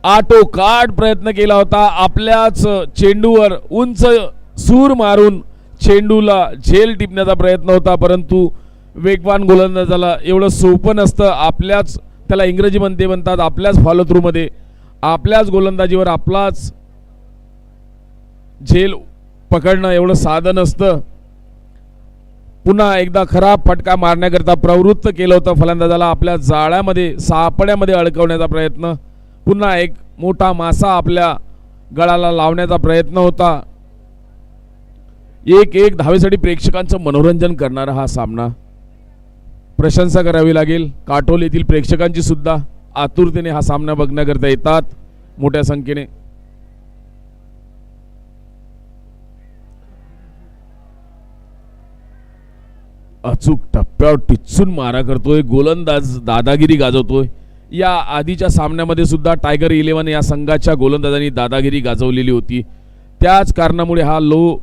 आटोकाट प्रयत्न केला होता. आपल्याच चेंडूवर उंच सूर मारून चेंडूला झेल टिपण्याचा प्रयत्न होता, परंतु वेगवान गोलंदाजाला एवढं सोपं नसतं. आपल्याच त्याला इंग्रजीमध्ये म्हणतात आपल्याच फॉलो थ्रू मध्ये आपल्याच गोलंदाजीवर आपलाच झेल पकडणं एवढं साधं नसतं. पुन्हा एकदा खराब फटका मारण्याकरता प्रवृत्त केलं होतं फलंदाजाला. आपल्या जाळ्यामध्ये सापड्यामध्ये अडकवण्याचा प्रयत्न. पुन्हा एक मोठा मासा आपल्या गळाला लावण्याचा प्रयत्न होता. 1-1 धावेसाठी प्रेक्षकांचं मनोरंजन करणारा हा सामना. प्रशंसा करावी लागेल काटोल येथील प्रेक्षकांची सुद्धा. आतुरतेने हा सामना बघण्याकरता येतात मोठ्या संख्येने. अचूक टप्प्यावर टिचून मारा करतोय गोलंदाज. दादागिरी गाजवतोय. या आधीच्या सामन्यामध्ये सुद्धा टायगर 11 या संघाच्या गोलंदाजांनी दादागिरी गाजवलेली होती. त्याच कारणामुळे हा लो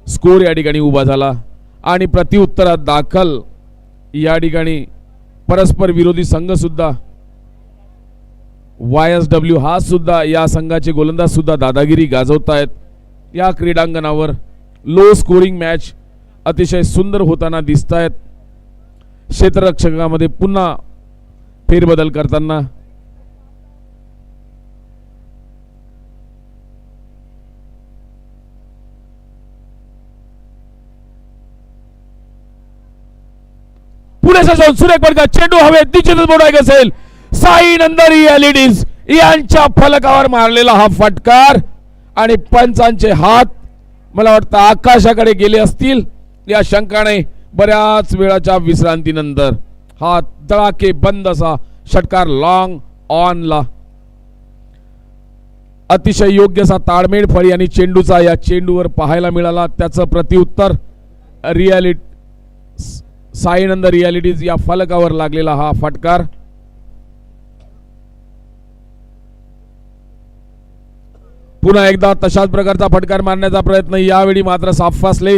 स्कोर या ठिकाणी उभा झाला आणि प्रत्युत्तरात दाखल या ठिकाणी परस्पर विरोधी संघ सुद्धा YSW हा सुद्धा या संघाचे गोलंदाज सुद्धा दादागिरी गाजवतायत. या क्रीडांगणावर लो स्कोरिंग मॅच अतिशय सुंदर होताना दिसतायत. क्षेत्ररक्षकामध्ये पुन्हा फेरबदल करताना पुढे जाऊन सुरेख फटका. चेंडू हवेत निश्चितच बोलायक असेल. साई नंदरी एलईडीज यांच्या फलकावर मारलेला हा फटकार आणि पंचांचे हात मला वाटतं आकाशाकडे गेले असतील या शंकाने बऱ्याच वेळाच्या विश्रांतीनंतर. हा तळाके बंद असा षटकार लॉंग ऑनला. अतिशय योग्य असा ताळमेळ फळी आणि चेंडूचा या चेंडूवर पाहायला मिळाला. त्याचं प्रत्युत्तर साईनंद रियालिटीज या फलकावर लागलेला हा फटकार. पुन्हा एकदा तशाच प्रकारचा फटकार मारण्याचा प्रयत्न, यावेळी मात्र साफ फासले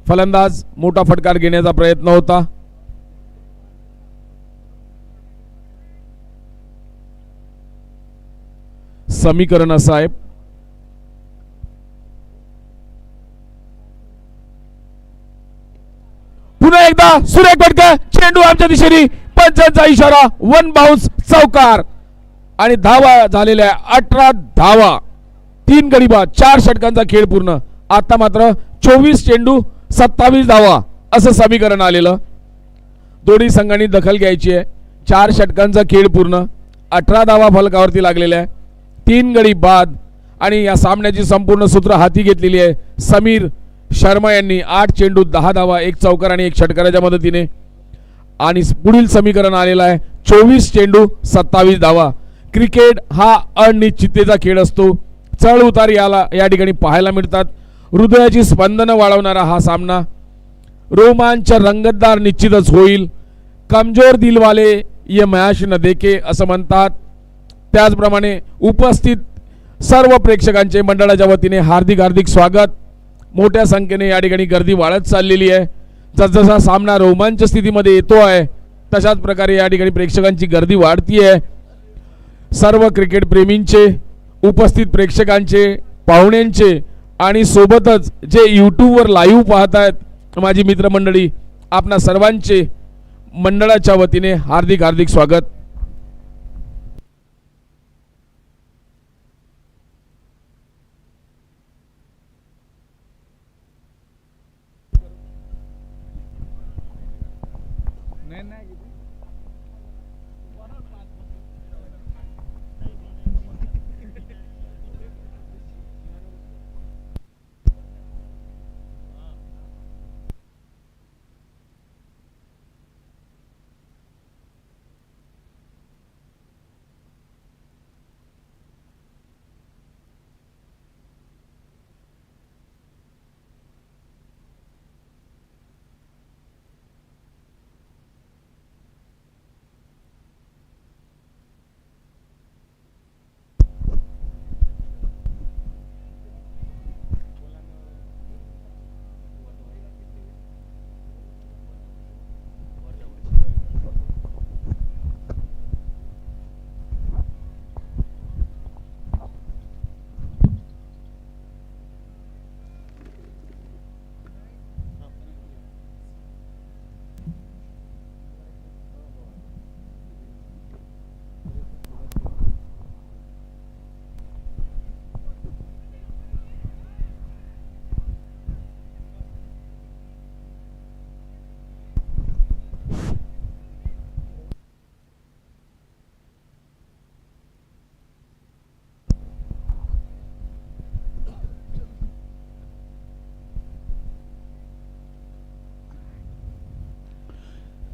फलंदाज. मोठा फटकार घेण्याचा प्रयत्न होता. समीकरण असं आहे, पुन्हा एकदा सुरेख फटका, चेंडू आमच्या दिशेने, पंचांचा इशारा, वन बाउन्स, चौकार आणि धावा झालेल्या 18 धावा, 3 गडी बाद, 4 षटकांचा खेळ पूर्ण. आता मात्र 24 चेंडू 27 धावा असं समीकरण आलेलं. दोन्ही संघांनी दखल घ्यायची आहे. 4 षटकांचा खेळ पूर्ण, 18 धावा फलकावरती लागलेल्या आहे, 3 गडी बाद आणि या सामन्याची संपूर्ण सूत्र हाती घेतलेली आहे समीर शर्मा यांनी. 8 चेंडू 10 धावा, 1 चौकार आणि 1 षटकाराच्या मदतीने. आणि पुढील समीकरण आलेलं आहे 24 चेंडू 27 धावा. क्रिकेट हा अनिश्चिततेचा खेळ असतो. चढ उतार या ठिकाणी पाहायला मिळतात. हृदयाची स्पंदनं वाढवणारा हा सामना, रोमांच रंगतदार निश्चितच होईल. कमजोर दिलवाले ये मॅच न देखे असं म्हणतात. त्याचप्रमाणे उपस्थित सर्व प्रेक्षकांचे मंडळाच्या वतीने हार्दिक हार्दिक स्वागत. मोठ्या संख्येने या ठिकाणी गर्दी वाढत चाललेली आहे. जसजसा सामना रोमांच स्थितीमध्ये येतो आहे तशाच प्रकारे या ठिकाणी प्रेक्षकांची गर्दी वाढती आहे. सर्व क्रिकेट प्रेमींचे, उपस्थित प्रेक्षकांचे, पाहुण्यांचे आणि सोबतच जे यूट्यूबवर लाईव्ह पाहत आहेत माझी मित्रमंडळी, आपणा सर्वांचे मंडळाच्या वतीने हार्दिक हार्दिक स्वागत.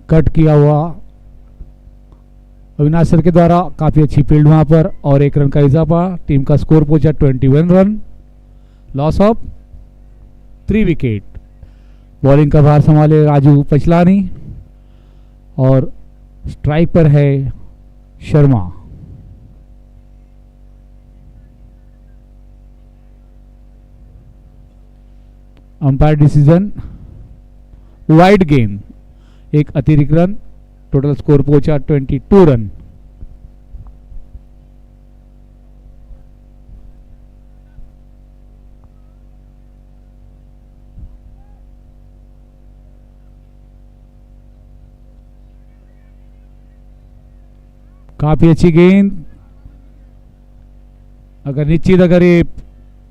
कट किया हुआ अविनाश सर के द्वारा काफ़ी अच्छी फील्ड वहाँ पर, और 1 रन का इजाफा. टीम का स्कोर पहुंचा 21 run. Loss of 3 wicket. Bowling का भार संभाले राजू पचलानी और स्ट्राइक पर है शर्मा. अंपायर डिसीजन वाइड गेंद, 1 अतिरिक्त रन. टोटल स्कोर पहुंचा 22 रन. काफी अच्छी गेंद. अगर निश्चित अगर ये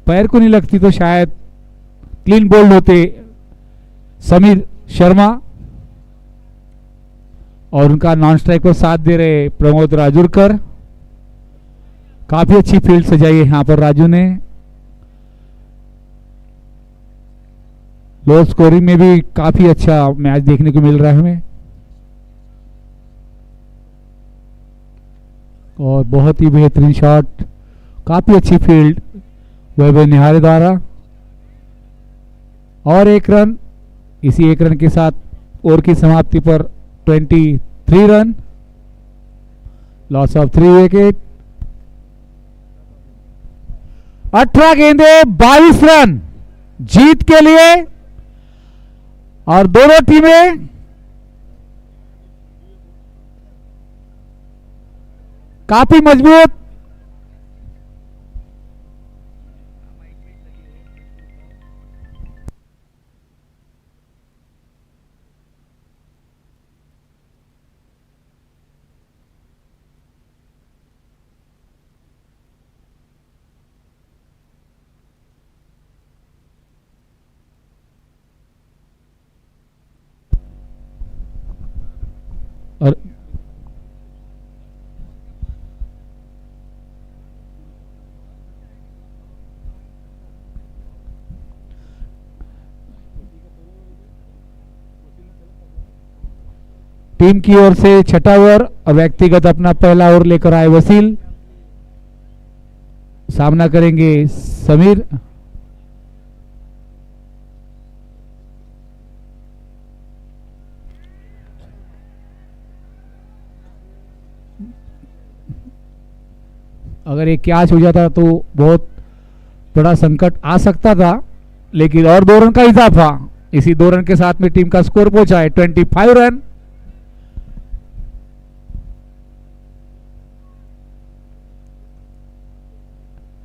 पैर को नहीं लगती तो शायद क्लीन बोल्ड होते समीर शर्मा, और उनका नॉन स्ट्राइक पर साथ दे रहे प्रमोद राजूरकर. काफी अच्छी फील्ड सजाई है यहां पर राजू ने. लो स्कोरिंग में भी काफी अच्छा मैच देखने को मिल रहा है हमें. और बहुत ही बेहतरीन शॉट, काफी अच्छी फील्ड वैभव निहारे द्वारा। और एक रन, इसी एक रन के साथ ओवर की समाप्ति पर 23 रन, लॉस ऑफ 3 विकेट। 18 गेंदे 22 रन जीत के लिए, और दोनों टीमें काफी मजबूत। और टीम की ओर से छठा ओवर, व्यक्तिगत अपना पहला ओवर लेकर आए वसील, सामना करेंगे समीर। अगर ये कैच हो जाता तो बहुत बड़ा संकट आ सकता था, लेकिन और 2 रन का इजाफा, इसी 2 रन के साथ में टीम का स्कोर पहुंचा है 25 रन।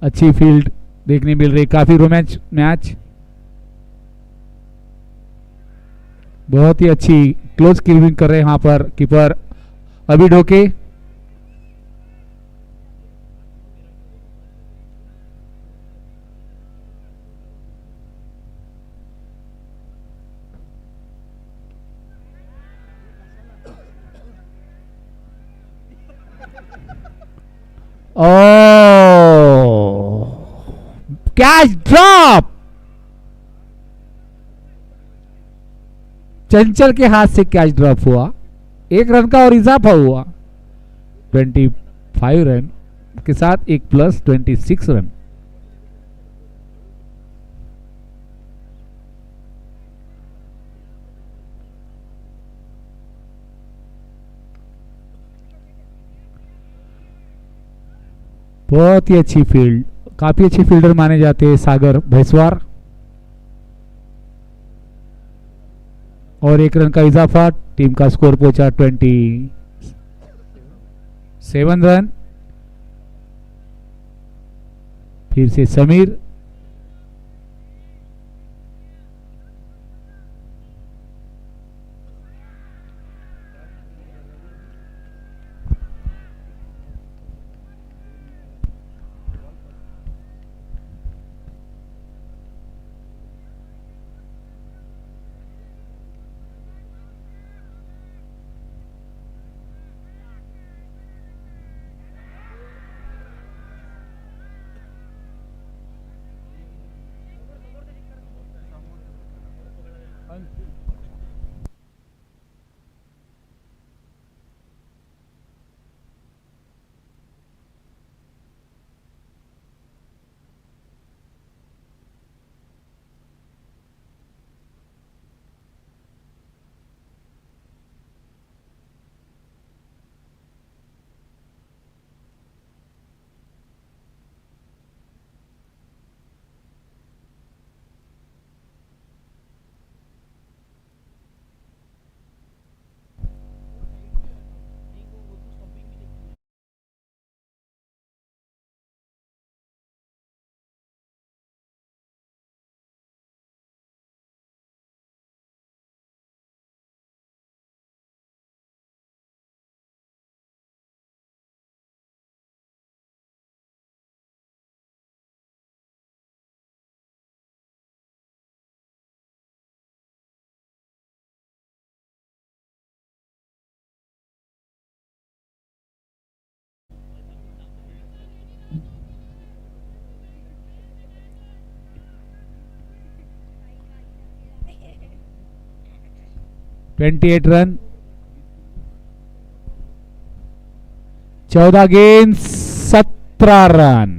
अच्छी फील्ड देखने मिल रही, काफी रोमांच मैच, बहुत ही अच्छी क्लोज कीपिंग कर रहे हैं यहां पर कीपर अभी ढोके। कैच ड्रॉप, चंचल के हाथ से कैच ड्रॉप हुआ, 1 रन का और इजाफा हुआ। 25 रन के साथ 1 प्लस 26 रन। बहुत ही अच्छी फील्ड, काफी अच्छे फील्डर माने जाते हैं सागर भैसवार, और 1 रन का इजाफा, टीम का स्कोर पहुंचा 27 रन। फिर से समीर, (28 रन), 14 गेंद 17 रन।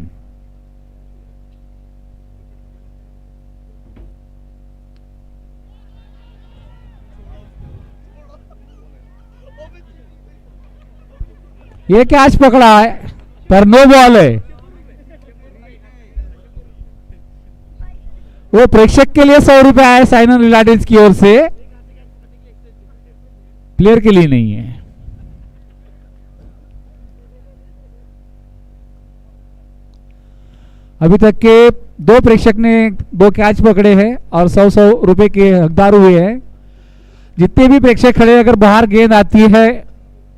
ये कैच पकड़ा है पर नो बॉल है। वो प्रेक्षक के लिए 100 रुपए आए साइनन रिलायंस की ओर से, प्लेयर के लिए नहीं है। अभी तक के 2 प्रेक्षक ने 2 कैच पकड़े हैं और 100 रुपए के हकदार हुए हैं। जितने भी प्रेक्षक खड़े, अगर बाहर गेंद आती है,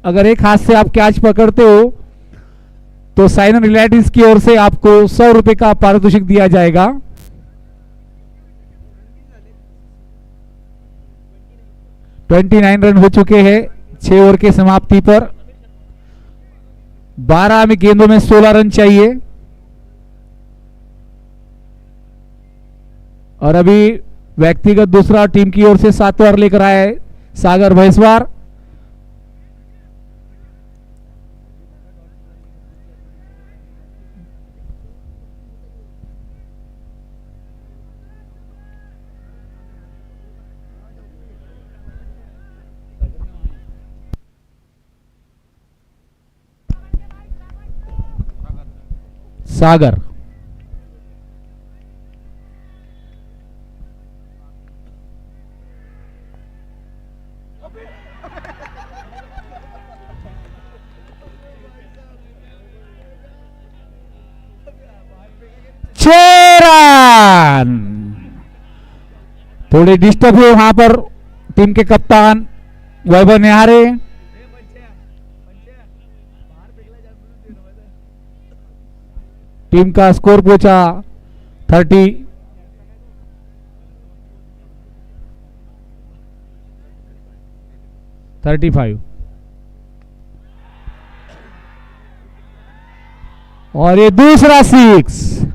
अगर एक हाथ से आप कैच पकड़ते हो तो साइनन रिलायंस की ओर से आपको 100 रुपए का पारितोषिक दिया जाएगा। रन हो चुके हैं 6 ओवर के समाप्ति पर। 12 में गेंदों में 16 रन चाहिए। और अभी व्यक्तिगत दूसरा टीम की ओर से 7 ओवर लेकर आए सागर भैंसवार। सागर रन। थोड़े डिस्टर्ब हुए वहां पर टीम के कप्तान वैभव निहारे। टीम का स्कोर पहुंचा 35। और ये दूसरा 6।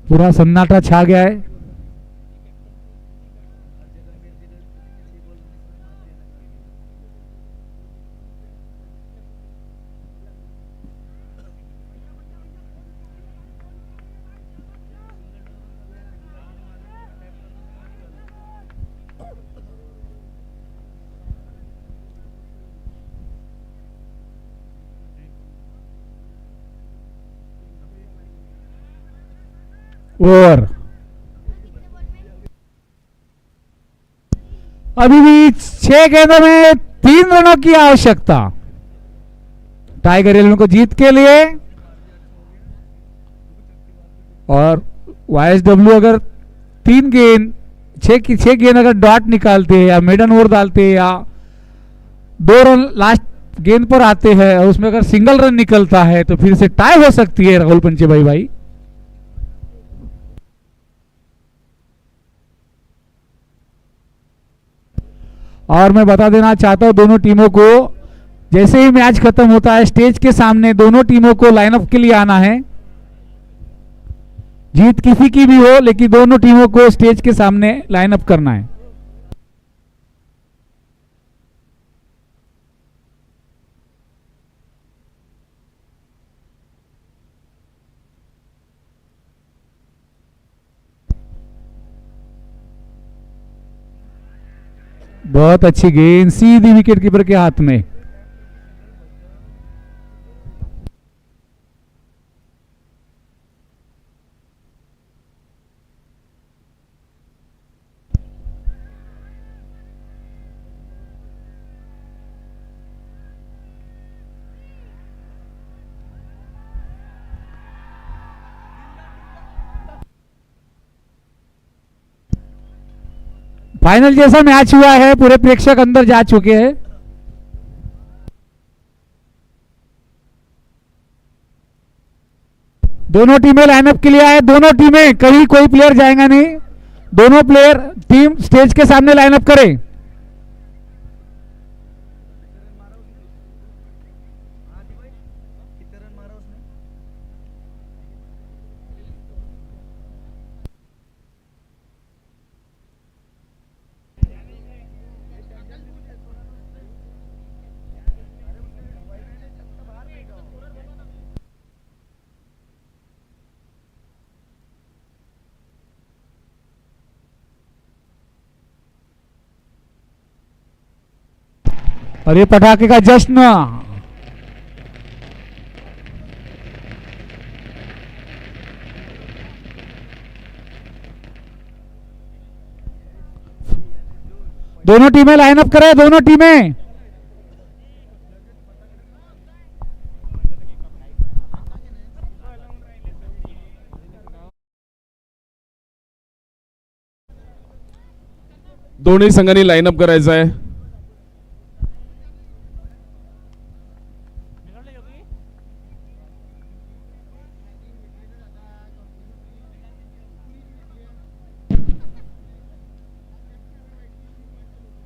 पूरा सन्नाटा छा गया है। ओवर अभी भी 6 गेंदों में 3 रनों की आवश्यकता टाइगर इलेवन को जीत के लिए। और YSW अगर 3 गेंद 6 गेंद अगर डॉट निकालते हैं या मेडन ओवर डालते हैं या 2 रन लास्ट गेंद पर आते हैं और उसमें अगर सिंगल रन निकलता है तो फिर से टाई हो सकती है राहुल पंचे भाई। और मैं बता देना चाहता हूं दोनों टीमों को, जैसे ही मैच खत्म होता है स्टेज के सामने दोनों टीमों को लाइनअप के लिए आना है। जीत किसी की भी हो लेकिन दोनों टीमों को स्टेज के सामने लाइनअप करना है। बहुत अच्छी गेंद सीधी विकेट कीपर के हाथ में। फाइनल जैसा मैच हुआ है, पूरे प्रेक्षक अंदर जा चुके हैं। दोनों टीमें लाइनअप के लिए आए, दोनों टीमें, कहीं कोई प्लेयर जाएगा नहीं, दोनों प्लेयर टीम स्टेज के सामने लाइनअप करें। और ये पटाखे का जश्न। दोनों टीमें लाइनअप करें, दोनों टीमें। दोन्ही संघांनी लाईनअप करायचं आहे.